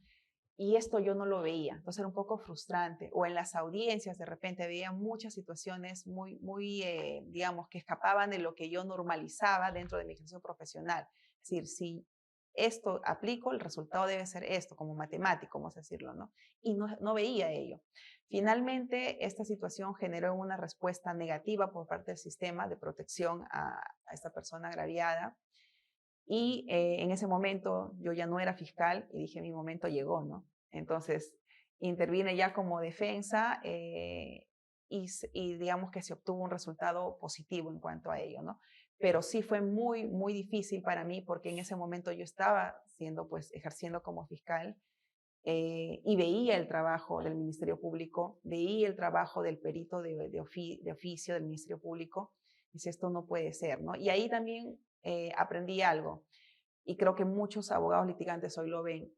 Y esto yo no lo veía, entonces era un poco frustrante. O en las audiencias de repente veía muchas situaciones digamos, que escapaban de lo que yo normalizaba dentro de mi ejercicio profesional. Es decir, si esto aplico, el resultado debe ser esto, como matemático, vamos a decirlo, ¿no? Y no veía ello. Finalmente, esta situación generó una respuesta negativa por parte del sistema de protección a esta persona agraviada. Y en ese momento yo ya no era fiscal y dije, mi momento llegó, ¿no? Entonces intervine ya como defensa y digamos que se obtuvo un resultado positivo en cuanto a ello, ¿no? Pero sí fue muy, muy difícil para mí porque en ese momento yo estaba pues, ejerciendo como fiscal y veía el trabajo del Ministerio Público, veía el trabajo del perito de oficio del Ministerio Público, y dice, esto no puede ser, ¿no? Y ahí también aprendí algo, y creo que muchos abogados litigantes hoy lo ven.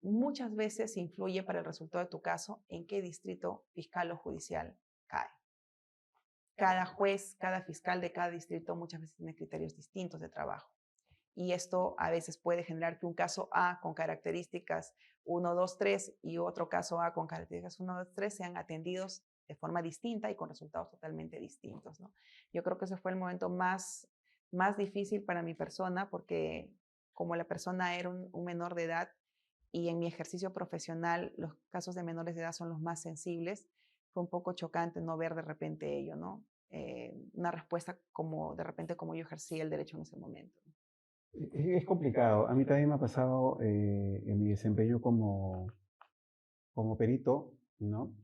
Muchas veces influye para el resultado de tu caso en qué distrito fiscal o judicial cae. Cada juez, cada fiscal de cada distrito muchas veces tiene criterios distintos de trabajo. Y esto a veces puede generar que un caso A con características 1, 2, 3 y otro caso A con características 1, 2, 3 sean atendidos de forma distinta y con resultados totalmente distintos, ¿no? Yo creo que ese fue el momento más difícil para mi persona porque como la persona era un menor de edad y en mi ejercicio profesional los casos de menores de edad son los más sensibles, fue un poco chocante no ver de repente ello, ¿no? Una respuesta como de repente como yo ejercía el derecho en ese momento. Es complicado. A mí también me ha pasado en mi desempeño como perito, ¿no?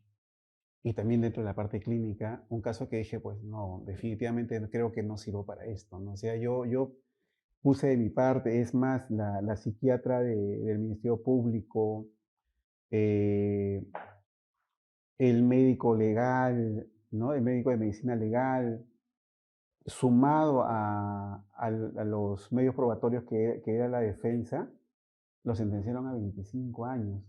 Y también dentro de la parte clínica, un caso que dije, pues no, definitivamente creo que no sirvo para esto, ¿no? O sea, yo puse de mi parte, es más, la psiquiatra del Ministerio Público, eh, el médico legal, ¿no? El médico de medicina legal, sumado a los medios probatorios que era la defensa, lo sentenciaron a 25 años.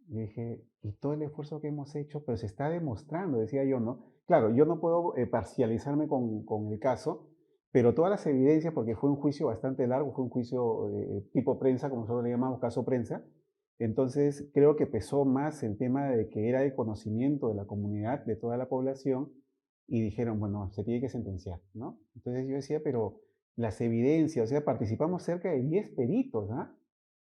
Y dije, y todo el esfuerzo que hemos hecho, pero se está demostrando, decía yo, ¿no? Claro, yo no puedo parcializarme con el caso, pero todas las evidencias, porque fue un juicio bastante largo, fue un juicio tipo prensa, como nosotros le llamamos caso prensa, entonces creo que pesó más el tema de que era de conocimiento de la comunidad, de toda la población, y dijeron, bueno, se tiene que sentenciar, ¿no? Entonces yo decía, pero las evidencias, o sea, participamos cerca de 10 peritos, ¿ah?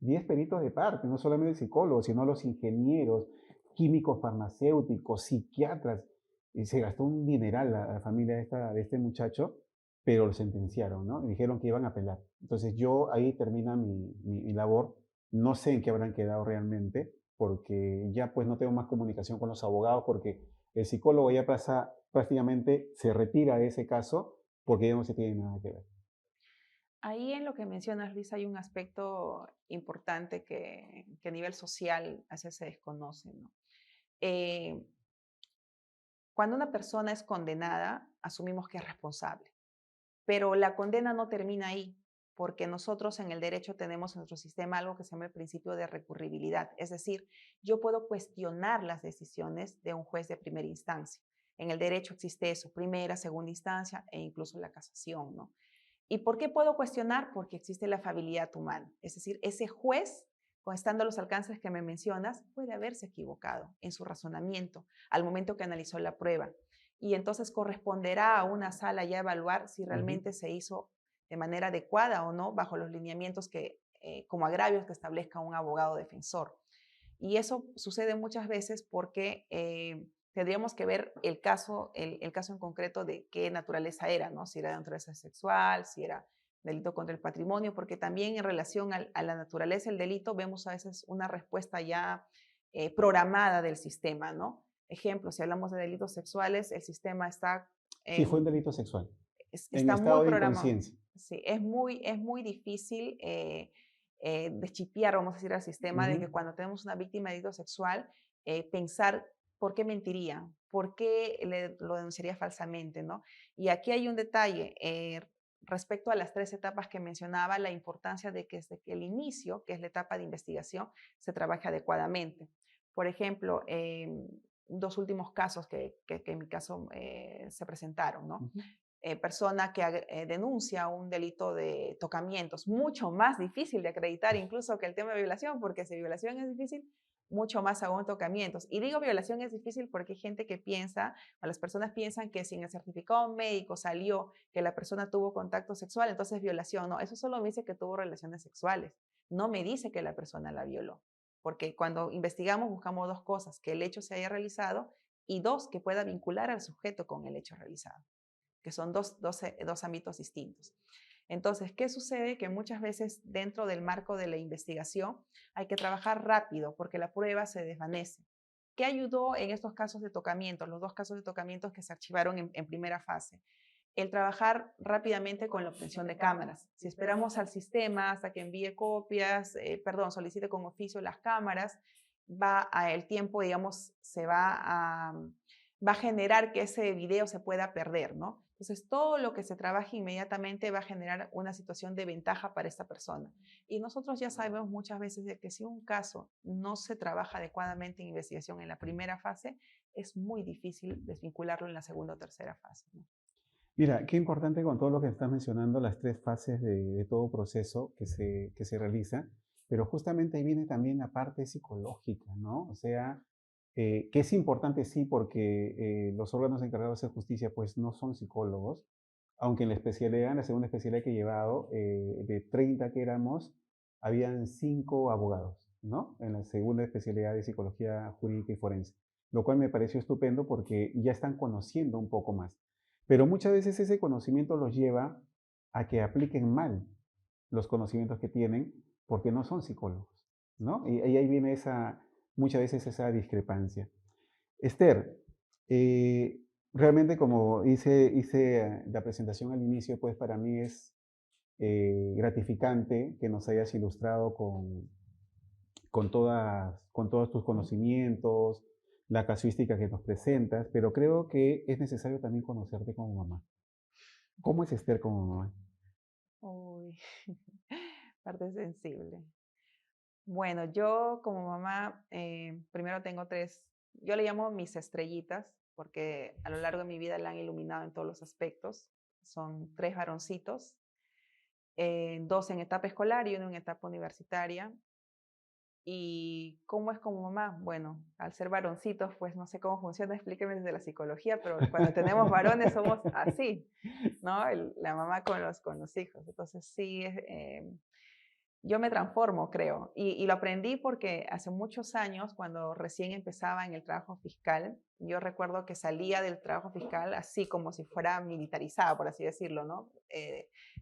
10 peritos de parte, no solamente el psicólogo, sino los ingenieros, químicos farmacéuticos, psiquiatras. Y se gastó un dineral la familia de este muchacho, pero lo sentenciaron, ¿no? Y dijeron que iban a apelar. Entonces yo ahí termina mi labor. No sé en qué habrán quedado realmente, porque ya pues no tengo más comunicación con los abogados, porque el psicólogo ya pasa, prácticamente se retira de ese caso, porque ya no se tiene nada que ver. Ahí en lo que mencionas, Luis, hay un aspecto importante que a nivel social a veces se desconoce, ¿no? Eh, Cuando una persona es condenada, asumimos que es responsable, pero la condena no termina ahí, porque nosotros en el derecho tenemos en nuestro sistema algo que se llama el principio de recurribilidad, es decir, yo puedo cuestionar las decisiones de un juez de primera instancia. En el derecho existe eso, primera, segunda instancia e incluso la casación, ¿no? ¿Y por qué puedo cuestionar? Porque existe la afabilidad humana. Es decir, ese juez, estando a los alcances que me mencionas, puede haberse equivocado en su razonamiento al momento que analizó la prueba. Y entonces corresponderá a una sala ya evaluar si realmente se hizo de manera adecuada o no bajo los lineamientos como agravios que establezca un abogado defensor. Y eso sucede muchas veces porque tendríamos que ver el caso en concreto de qué naturaleza era, ¿no? Si era de naturaleza sexual, si era delito contra el patrimonio, porque también en relación a la naturaleza del delito vemos a veces una respuesta ya programada del sistema, ¿no? Ejemplo, si hablamos de delitos sexuales, el sistema está, Sí, fue un delito sexual, en está muy estado de programado. inconsciencia. Sí, es muy difícil deschipear, vamos a decir, al sistema de que cuando tenemos una víctima de delito sexual, pensar por qué mentiría, por qué lo denunciaría falsamente, ¿no? Y aquí hay un detalle respecto a las 3 etapas que mencionaba, la importancia de que desde el inicio, que es la etapa de investigación, se trabaje adecuadamente. Por ejemplo, 2 últimos casos que en mi caso se presentaron, ¿no? Persona que denuncia un delito de tocamientos, mucho más difícil de acreditar incluso que el tema de violación, porque si violación es difícil, mucho más aún tocamientos. Y digo violación es difícil porque hay gente que piensa, o las personas piensan que si en el certificado médico salió que la persona tuvo contacto sexual, entonces es violación. No, eso solo me dice que tuvo relaciones sexuales, no me dice que la persona la violó. Porque cuando investigamos buscamos 2 cosas, que el hecho se haya realizado y 2, que pueda vincular al sujeto con el hecho realizado, que son dos ámbitos distintos. Entonces, ¿qué sucede? Que muchas veces dentro del marco de la investigación hay que trabajar rápido porque la prueba se desvanece. ¿Qué ayudó en estos casos de tocamientos, los 2 casos de tocamientos que se archivaron en primera fase? El trabajar rápidamente con la obtención de cámaras. Si esperamos al sistema hasta que envíe copias, solicite con oficio las cámaras, el tiempo, digamos, va a generar que ese video se pueda perder, ¿no? Entonces, todo lo que se trabaje inmediatamente va a generar una situación de ventaja para esta persona. Y nosotros ya sabemos muchas veces de que si un caso no se trabaja adecuadamente en investigación en la primera fase, es muy difícil desvincularlo en la segunda o tercera fase, ¿no? Mira, qué importante con todo lo que estás mencionando, las 3 fases de todo proceso que se realiza, pero justamente ahí viene también la parte psicológica, ¿no? O sea, que es importante sí porque los órganos encargados de hacer justicia pues no son psicólogos, aunque en la especialidad, en la segunda especialidad que he llevado, de 30 que éramos, habían 5 abogados, ¿no? En la segunda especialidad de psicología jurídica y forense, lo cual me pareció estupendo porque ya están conociendo un poco más. Pero muchas veces ese conocimiento los lleva a que apliquen mal los conocimientos que tienen porque no son psicólogos, ¿no? Y ahí viene muchas veces esa discrepancia. Esther, realmente como hice la presentación al inicio, pues para mí es gratificante que nos hayas ilustrado con todos tus conocimientos, la casuística que nos presentas, pero creo que es necesario también conocerte como mamá. ¿Cómo es Esther como mamá? Uy, parte sensible. Bueno, yo como mamá, primero tengo 3, yo le llamo mis estrellitas, porque a lo largo de mi vida la han iluminado en todos los aspectos. Son 3 varoncitos, 2 en etapa escolar y 1 en etapa universitaria. ¿Y cómo es como mamá? Bueno, al ser varoncitos, pues no sé cómo funciona, explíqueme desde la psicología, pero cuando tenemos varones somos así, ¿no? La mamá con los hijos. Entonces sí, yo me transformo, creo. Y lo aprendí porque hace muchos años, cuando recién empezaba en el trabajo fiscal, yo recuerdo que salía del trabajo fiscal así como si fuera militarizada, por así decirlo, ¿no?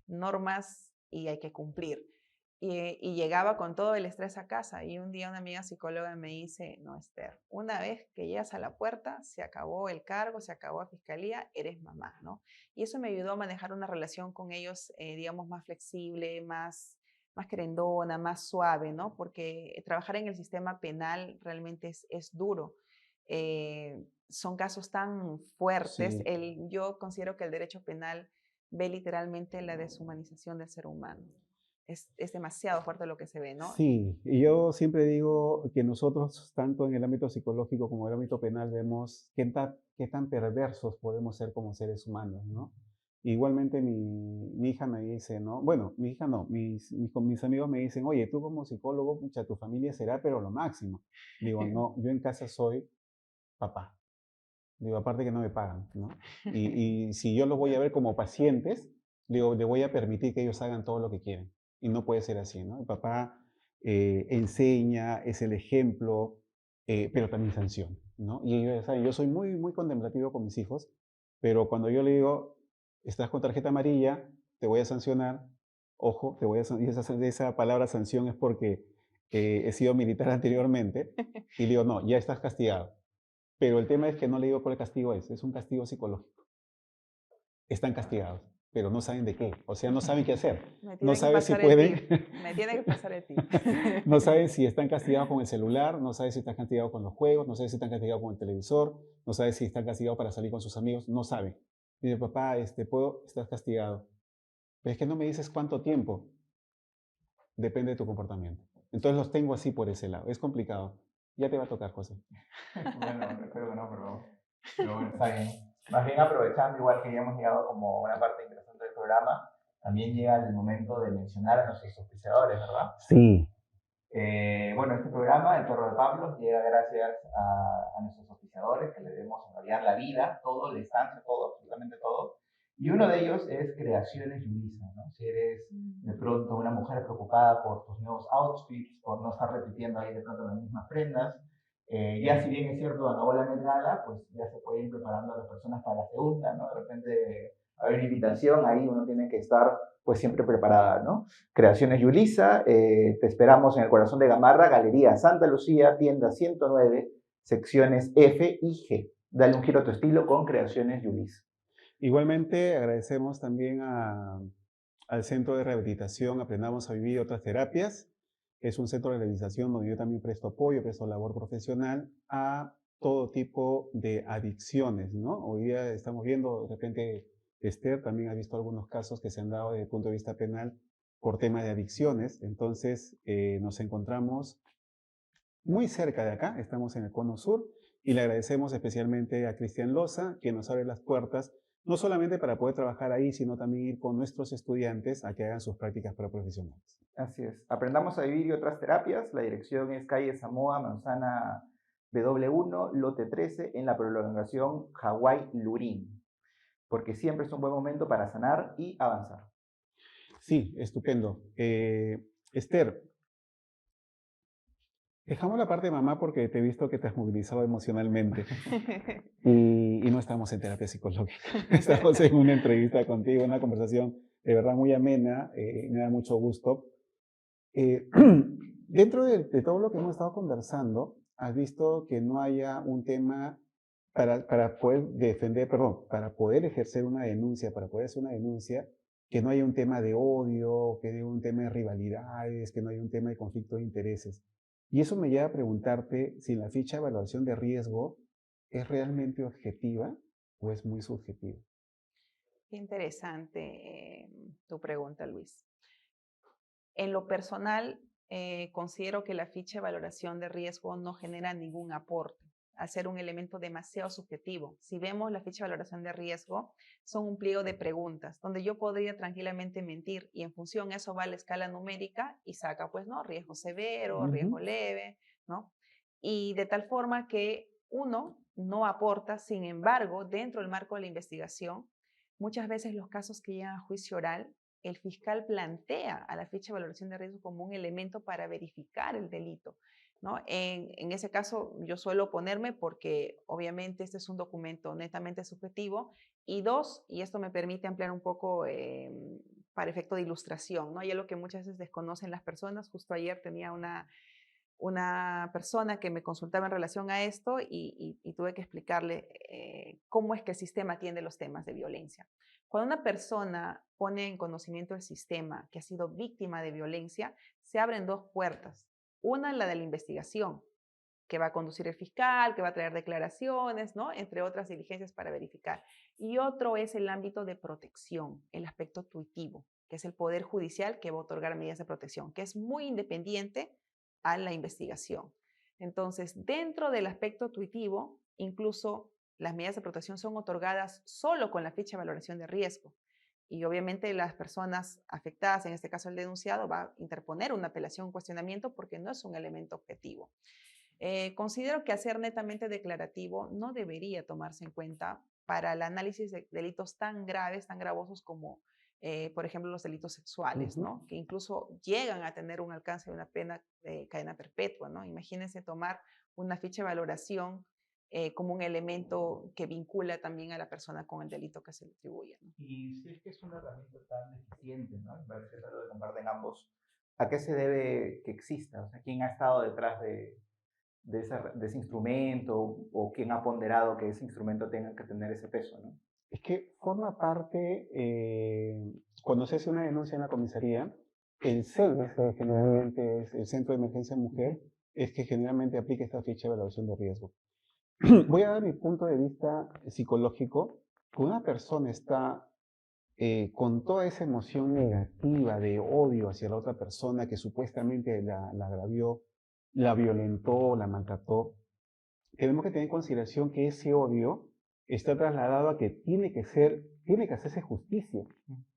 Normas y hay que cumplir. Y llegaba con todo el estrés a casa. Y un día una amiga psicóloga me dice, no, Esther, una vez que llegas a la puerta, se acabó el cargo, se acabó la fiscalía, eres mamá, ¿no? Y eso me ayudó a manejar una relación con ellos, digamos, más flexible, más querendona, más suave, ¿no? Porque trabajar en el sistema penal realmente es duro. Son casos tan fuertes. Sí, Yo considero que el derecho penal ve literalmente la deshumanización del ser humano. Es demasiado fuerte lo que se ve, ¿no? sí, y yo siempre digo que nosotros, tanto en el ámbito psicológico como en el ámbito penal, vemos qué tan perversos podemos ser como seres humanos, ¿no? Igualmente mi hija me dice, ¿no? Bueno, mi hija no, mis amigos me dicen, oye, tú como psicólogo, pucha, tu familia será, pero lo máximo. Digo, no, yo en casa soy papá. Digo, aparte que no me pagan, ¿no? Y si yo los voy a ver como pacientes, digo, le voy a permitir que ellos hagan todo lo que quieren. Y no puede ser así, ¿no? El papá enseña, es el ejemplo, pero también sanciona, ¿no? Y ellos saben, yo soy muy, muy contemplativo con mis hijos, pero cuando yo le digo, estás con tarjeta amarilla, te voy a sancionar, ojo, y esa palabra sanción es porque he sido militar anteriormente, y le digo, no, ya estás castigado. Pero el tema es que no le digo cuál castigo es un castigo psicológico. Están castigados, pero no saben de qué, o sea, no saben qué hacer. Me No tiene que saben si pasar el pueden, tip. Me tiene que pasar el tip. no saben si están castigados con el celular, no saben si están castigados con los juegos, no saben si están castigados con el televisor, no saben si están castigados para salir con sus amigos, no saben. Dice, papá, estás castigado. Pero es que no me dices cuánto tiempo, depende de tu comportamiento. Entonces los tengo así por ese lado, es complicado. Ya te va a tocar, José. Bueno, espero que no, pero bueno, está bien. Más bien aprovechando, igual que ya hemos llegado como una parte interesante del programa, también llega el momento de mencionar a nuestros auspiciadores, ¿verdad? Sí. Bueno, este programa, El Perro de Pablo, llega gracias a nuestros auspiciadores que le debemos en realidad la vida, todo, la estancia, todo, absolutamente todo. Y uno de ellos es Creaciones Yulisa, ¿no? Si eres de pronto una mujer preocupada por tus nuevos outfits, por no estar repitiendo ahí de pronto las mismas prendas, ya si bien es cierto, ganó la Met Gala, pues ya se puede ir preparando a las personas para la segunda, ¿no? De repente, a ver, invitación, ahí uno tiene que estar pues siempre preparada, ¿no? Creaciones Yulisa, te esperamos en el corazón de Gamarra, Galería Santa Lucía, tienda 109, secciones F y G. Dale un giro a tu estilo con Creaciones Yulisa. Igualmente agradecemos también al Centro de Rehabilitación Aprendamos a Vivir Otras Terapias. Es un centro de rehabilitación donde yo también presto apoyo, presto labor profesional a todo tipo de adicciones, ¿no? Hoy día estamos viendo, de repente, Esther también ha visto algunos casos que se han dado desde el punto de vista penal por temas de adicciones. Entonces, nos encontramos muy cerca de acá, estamos en el Cono Sur, y le agradecemos especialmente a Cristian Loza, que nos abre las puertas, no solamente para poder trabajar ahí, sino también ir con nuestros estudiantes a que hagan sus prácticas preprofesionales. Así es. Aprendamos a vivir y otras terapias. La dirección es calle Samoa, manzana W1, lote 13, en la prolongación Hawái Lurín. Porque siempre es un buen momento para sanar y avanzar. Sí, estupendo. Esther, dejamos la parte de mamá porque te he visto que te has movilizado emocionalmente y no estamos en terapia psicológica. Estamos en una entrevista contigo, una conversación de verdad muy amena, me da mucho gusto. Dentro de todo lo que hemos estado conversando, has visto que no haya un tema para poder defender, perdón, para poder ejercer una denuncia, para poder hacer una denuncia, que no haya un tema de odio, que haya un tema de rivalidades, que no haya un tema de conflicto de intereses. Y eso me lleva a preguntarte si la ficha de evaluación de riesgo es realmente objetiva o es muy subjetiva. Qué interesante tu pregunta, Luis. En lo personal, considero que la ficha de valoración de riesgo no genera ningún aporte, al ser un elemento demasiado subjetivo. Si vemos la ficha de valoración de riesgo, son un pliego de preguntas, donde yo podría tranquilamente mentir y en función de eso va la escala numérica y saca, pues, ¿no? Riesgo severo, riesgo leve, ¿no? Y de tal forma que uno no aporta, sin embargo, dentro del marco de la investigación, muchas veces los casos que llegan a juicio oral, el fiscal plantea a la ficha de valoración de riesgo como un elemento para verificar el delito, ¿no? En ese caso, yo suelo oponerme porque obviamente este es un documento netamente subjetivo y dos, y esto me permite ampliar un poco para efecto de ilustración, ¿no? Y es lo que muchas veces desconocen las personas. Justo ayer tenía una persona que me consultaba en relación a esto y tuve que explicarle cómo es que el sistema atiende los temas de violencia. Cuando una persona pone en conocimiento el sistema que ha sido víctima de violencia, se abren dos puertas. Una es la de la investigación, que va a conducir el fiscal, que va a traer declaraciones, ¿no? Entre otras diligencias para verificar. Y otro es el ámbito de protección, el aspecto tuitivo, que es el Poder Judicial que va a otorgar medidas de protección, que es muy independiente a la investigación. Entonces, dentro del aspecto tuitivo, incluso las medidas de protección son otorgadas solo con la ficha de valoración de riesgo. Y obviamente las personas afectadas, en este caso el denunciado, va a interponer una apelación, un cuestionamiento, porque no es un elemento objetivo. Considero que hacer netamente declarativo no debería tomarse en cuenta para el análisis de delitos tan graves, tan gravosos como por ejemplo, los delitos sexuales, ¿no? Que incluso llegan a tener un alcance de una pena de cadena perpetua, ¿no? Imagínense tomar una ficha de valoración como un elemento que vincula también a la persona con el delito que se le atribuye, ¿no? Y si es que es una herramienta tan eficiente, ¿no? Me parece que es algo que comparten ambos. ¿A qué se debe que exista? O sea, ¿quién ha estado detrás de ese instrumento o quién ha ponderado que ese instrumento tenga que tener ese peso, ¿no? Es que forma parte, cuando se hace una denuncia en la comisaría, el CEMS, que generalmente es el Centro de Emergencia Mujer, es que generalmente aplica esta ficha de evaluación de riesgo. Voy a dar mi punto de vista psicológico. Cuando una persona está con toda esa emoción negativa de odio hacia la otra persona que supuestamente la agravió, la violentó, la maltrató, tenemos que tener en consideración que ese odio está trasladado a que tiene que hacerse justicia.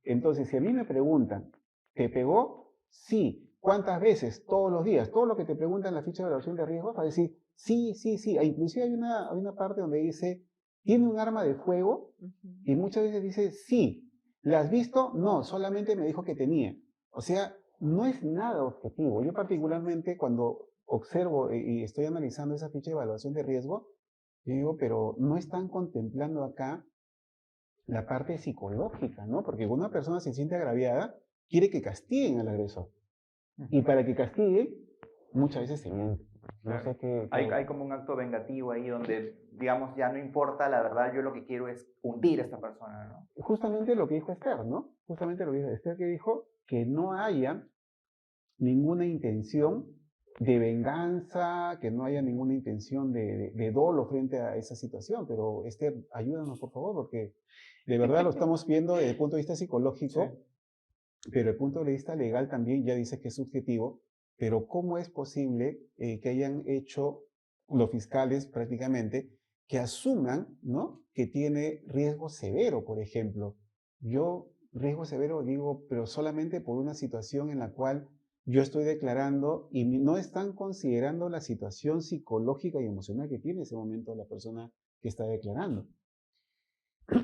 Entonces, si a mí me preguntan, ¿te pegó? Sí. ¿Cuántas veces? Todos los días. Todo lo que te preguntan en la ficha de evaluación de riesgos va a decir, sí, sí, sí. E inclusive hay una parte donde dice, ¿tiene un arma de fuego? Y muchas veces dice, sí. ¿La has visto? No, solamente me dijo que tenía. O sea, no es nada objetivo. Yo particularmente cuando observo y estoy analizando esa ficha de evaluación de riesgo, yo digo, pero no están contemplando acá la parte psicológica, ¿no? Porque cuando una persona se siente agraviada, quiere que castiguen al agresor. Y para que castiguen, muchas veces se miente. No sé qué... Hay como un acto vengativo ahí donde, digamos, ya no importa, la verdad, yo lo que quiero es hundir a esta persona, ¿no? Justamente lo que dijo Esther, ¿no? Justamente lo que dijo Esther, que dijo que no haya ninguna intención de venganza, que no haya ninguna intención de dolo frente a esa situación. Pero Esther, ayúdanos por favor, porque de verdad lo estamos viendo desde el punto de vista psicológico, sí. Pero el punto de vista legal también ya dice que es subjetivo. Pero ¿cómo es posible que hayan hecho los fiscales prácticamente que asuman, ¿no?, que tiene riesgo severo, por ejemplo? Yo, riesgo severo, digo, pero solamente por una situación en la cual yo estoy declarando y no están considerando la situación psicológica y emocional que tiene en ese momento la persona que está declarando.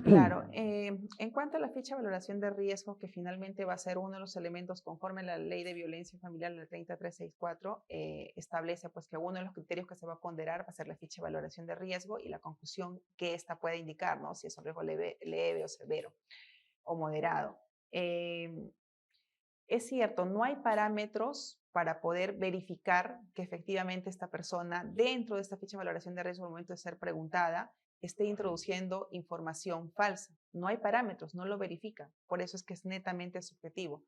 Claro, en cuanto a la ficha de valoración de riesgo, que finalmente va a ser uno de los elementos conforme a la Ley de Violencia Familiar, la 30364, establece pues que uno de los criterios que se va a ponderar va a ser la ficha de valoración de riesgo y la conclusión que ésta puede indicar, ¿no? Si es un riesgo leve o severo o moderado. Es cierto, no hay parámetros para poder verificar que efectivamente esta persona, dentro de esta ficha de valoración de riesgo al momento de ser preguntada, esté introduciendo información falsa. No hay parámetros, no lo verifica. Por eso es que es netamente subjetivo.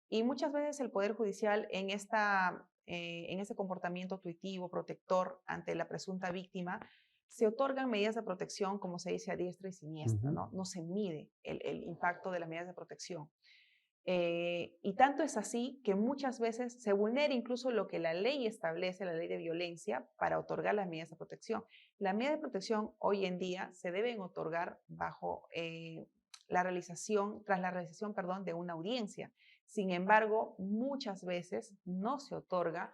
Y muchas veces el Poder Judicial en este comportamiento tuitivo, protector ante la presunta víctima, se otorgan medidas de protección, como se dice, a diestra y siniestra, ¿no? No se mide el impacto de las medidas de protección. Y tanto es así que muchas veces se vulnera incluso lo que la ley establece, la ley de violencia, para otorgar las medidas de protección. Las medidas de protección hoy en día se deben otorgar bajo tras la realización, perdón, de una audiencia. Sin embargo, muchas veces no se otorga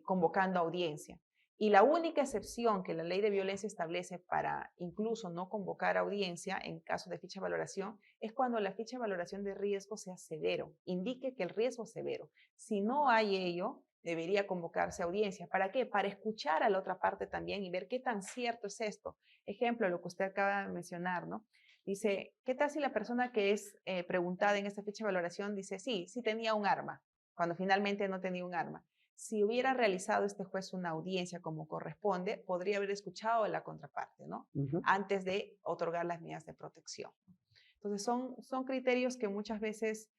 convocando audiencia. Y la única excepción que la ley de violencia establece para incluso no convocar audiencia en caso de ficha de valoración es cuando la ficha de valoración de riesgo sea severo, indique que el riesgo es severo. Si no hay ello, debería convocarse audiencia. ¿Para qué? Para escuchar a la otra parte también y ver qué tan cierto es esto. Ejemplo, lo que usted acaba de mencionar, ¿no? Dice, ¿qué tal si la persona que es preguntada en esta ficha de valoración dice, sí, sí tenía un arma, cuando finalmente no tenía un arma? Si hubiera realizado este juez una audiencia como corresponde, podría haber escuchado a la contraparte, ¿no? Antes de otorgar las medidas de protección. Entonces, son criterios que muchas veces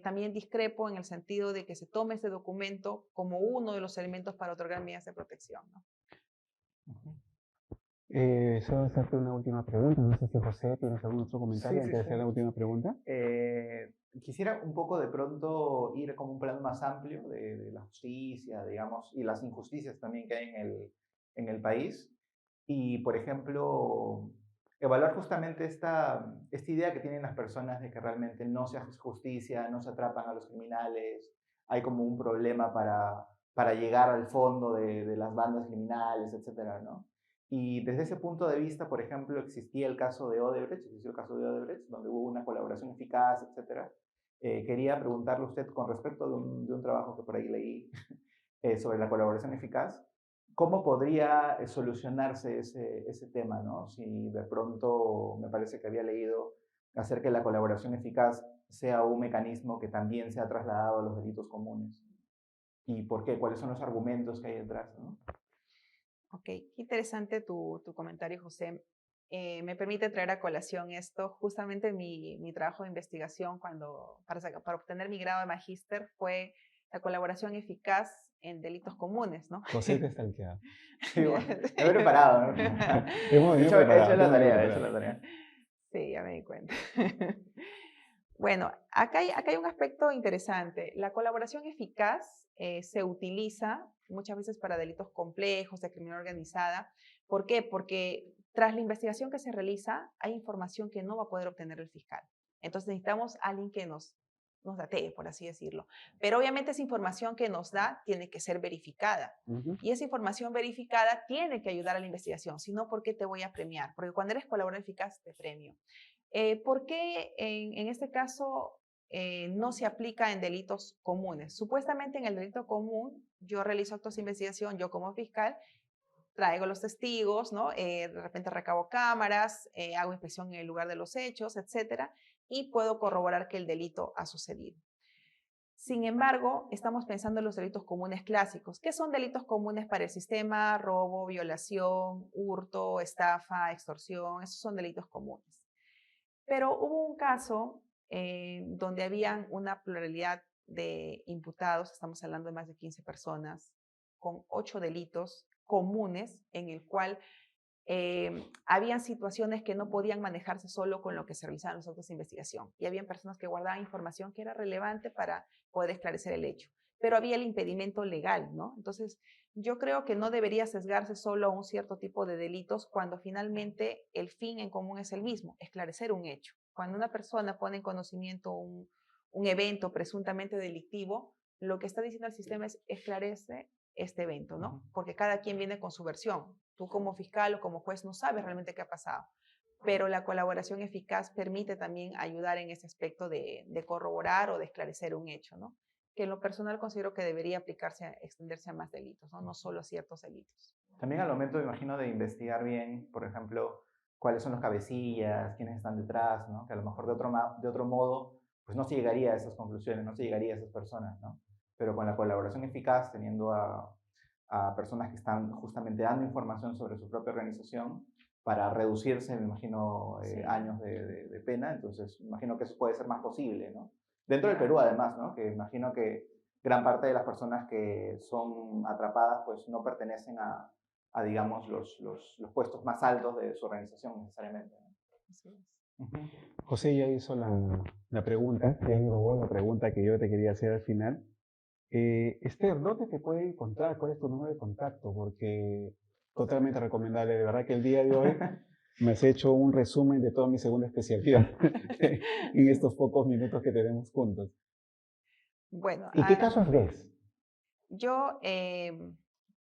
también discrepo en el sentido de que se tome este documento como uno de los elementos para otorgar medidas de protección, ¿no? Solo hacerte una última pregunta. No sé si José tienes algún otro comentario antes de hacer la última pregunta. Quisiera un poco de pronto ir como un plano más amplio de la justicia, digamos, y las injusticias también que hay en el país. Y, por ejemplo, evaluar justamente esta idea que tienen las personas de que realmente no se hace justicia, no se atrapan a los criminales, hay como un problema para llegar al fondo de las bandas criminales, etcétera, ¿no? Y desde ese punto de vista, por ejemplo, existió el caso de Odebrecht, donde hubo una colaboración eficaz, etcétera. Quería preguntarle a usted con respecto de un trabajo que por ahí leí sobre la colaboración eficaz, ¿cómo podría solucionarse ese tema, ¿no? Si de pronto me parece que había leído hacer que la colaboración eficaz sea un mecanismo que también se ha trasladado a los delitos comunes. ¿Y por qué? ¿Cuáles son los argumentos que hay detrás, ¿no? Ok, qué interesante tu comentario, José. Me permite traer a colación esto. Justamente mi trabajo de investigación para obtener mi grado de magíster fue la colaboración eficaz en delitos comunes, ¿no? José te stalkeado. Sí, bueno, me he preparado, ¿no? He hecho la tarea. Sí, ya me di cuenta. Bueno, acá hay un aspecto interesante. La colaboración eficaz se utiliza muchas veces para delitos complejos de criminalidad organizada. ¿Por qué? Porque tras la investigación que se realiza, hay información que no va a poder obtener el fiscal. Entonces necesitamos a alguien que nos datee, por así decirlo. Pero obviamente esa información que nos da tiene que ser verificada. Y esa información verificada tiene que ayudar a la investigación. Si no, ¿por qué te voy a premiar? Porque cuando eres colaborador eficaz, te premio. ¿Por qué en este caso no se aplica en delitos comunes? Supuestamente en el delito común yo realizo actos de investigación, yo como fiscal traigo los testigos, ¿no? De repente recabo cámaras, hago inspección en el lugar de los hechos, etcétera, y puedo corroborar que el delito ha sucedido. Sin embargo, estamos pensando en los delitos comunes clásicos. ¿Qué son delitos comunes para el sistema? Robo, violación, hurto, estafa, extorsión, esos son delitos comunes. Pero hubo un caso donde habían una pluralidad de imputados, estamos hablando de más de 15 personas, con 8 delitos comunes en el cual habían situaciones que no podían manejarse solo con lo que se realizaban los actos de investigación. Y habían personas que guardaban información que era relevante para poder esclarecer el hecho. Pero había el impedimento legal, ¿no? Entonces, yo creo que no debería sesgarse solo a un cierto tipo de delitos cuando finalmente el fin en común es el mismo, esclarecer un hecho. Cuando una persona pone en conocimiento un evento presuntamente delictivo, lo que está diciendo el sistema es esclarece este evento, ¿no? Porque cada quien viene con su versión. Tú como fiscal o como juez no sabes realmente qué ha pasado, pero la colaboración eficaz permite también ayudar en ese aspecto de corroborar o de esclarecer un hecho, ¿no? Que en lo personal considero que debería extenderse a más delitos, ¿no? No solo a ciertos delitos. También al momento, me imagino, de investigar bien, por ejemplo, cuáles son los cabecillas, quiénes están detrás, ¿no? Que a lo mejor de otro modo, pues no se llegaría a esas conclusiones, no se llegaría a esas personas, ¿no? Pero con la colaboración eficaz, teniendo a personas que están justamente dando información sobre su propia organización para reducirse, me imagino, Sí. años de pena, entonces me imagino que eso puede ser más posible, ¿no? Dentro del Perú, además, ¿no? Que imagino que gran parte de las personas que son atrapadas, pues no pertenecen digamos, los puestos más altos de su organización necesariamente, ¿no? Así es. José ya hizo la pregunta, ya englobó la pregunta que yo te quería hacer al final. Esther, ¿dónde te puede encontrar? ¿Cuál es tu número de contacto? Porque totalmente recomendable. De verdad que el día de hoy me has hecho un resumen de toda mi segunda especialidad en estos pocos minutos que tenemos juntos. Bueno, ¿Y qué casos ves? yo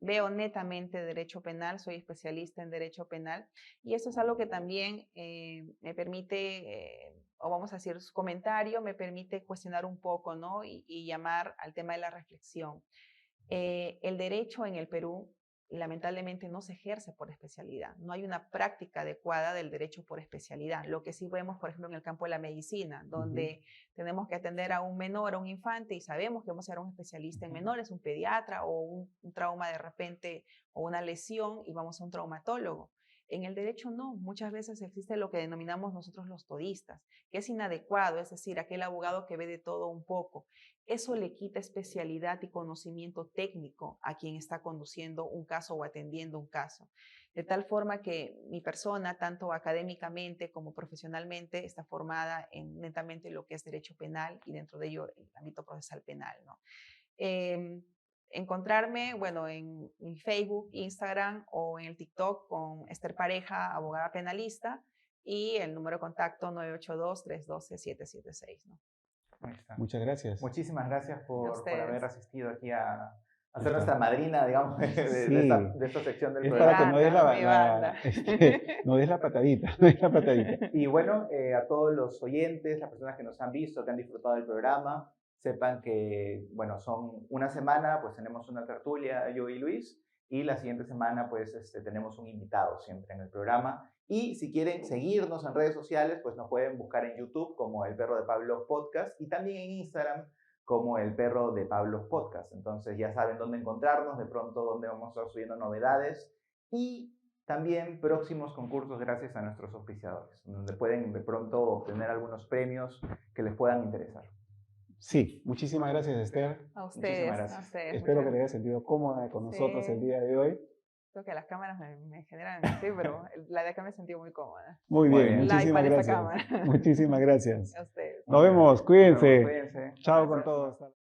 veo netamente derecho penal, soy especialista en derecho penal y eso es algo que también me permite, o vamos a decir, su comentario me permite cuestionar un poco, ¿no? Y llamar al tema de la reflexión. El derecho en el Perú lamentablemente no se ejerce por especialidad. No hay una práctica adecuada del derecho por especialidad. Lo que sí vemos, por ejemplo, en el campo de la medicina, donde tenemos que atender a un menor, a un infante, y sabemos que vamos a ser un especialista en menores, un pediatra o un trauma de repente o una lesión y vamos a un traumatólogo. En el derecho no, muchas veces existe lo que denominamos nosotros los todistas, que es inadecuado, es decir, aquel abogado que ve de todo un poco. Eso le quita especialidad y conocimiento técnico a quien está conduciendo un caso o atendiendo un caso. De tal forma que mi persona, tanto académicamente como profesionalmente, está formada netamente en lo que es derecho penal y dentro de ello el ámbito procesal penal, ¿no? Encontrarme, bueno, en Facebook, Instagram o en el TikTok con Esther Pareja, abogada penalista, y el número de contacto 982-312-776, ¿no? Ahí está. Muchas gracias. Muchísimas gracias por haber asistido aquí a Hacer nuestra madrina, digamos, Sí. de esta sección del Es programa. para que no des Mi banda. no des la patadita, no des la patadita. Y bueno, a todos los oyentes, las personas que nos han visto, que han disfrutado del programa, sepan que, bueno, son una semana, pues tenemos una tertulia, yo y Luis, y la siguiente semana, pues tenemos un invitado siempre en el programa. Y si quieren seguirnos en redes sociales, pues nos pueden buscar en YouTube como El Perro de Pablo Podcast y también en Instagram como El Perro de Pablo Podcast. Entonces ya saben dónde encontrarnos, de pronto dónde vamos a estar subiendo novedades y también próximos concursos gracias a nuestros auspiciadores, donde pueden de pronto obtener algunos premios que les puedan interesar. Sí, muchísimas gracias, Esther. A ustedes, gracias. a ustedes. Espero que muchas te hayas sentido cómoda con nosotros el día de hoy. Creo que las cámaras me generan, sí, pero la de acá me sentí muy cómoda. Muy Muy bien, bien. Like muchísimas para esta gracias. cámara. Muchísimas gracias. A ustedes. Nos vemos, cuídense. Cuídense. Chao Gracias. con todos.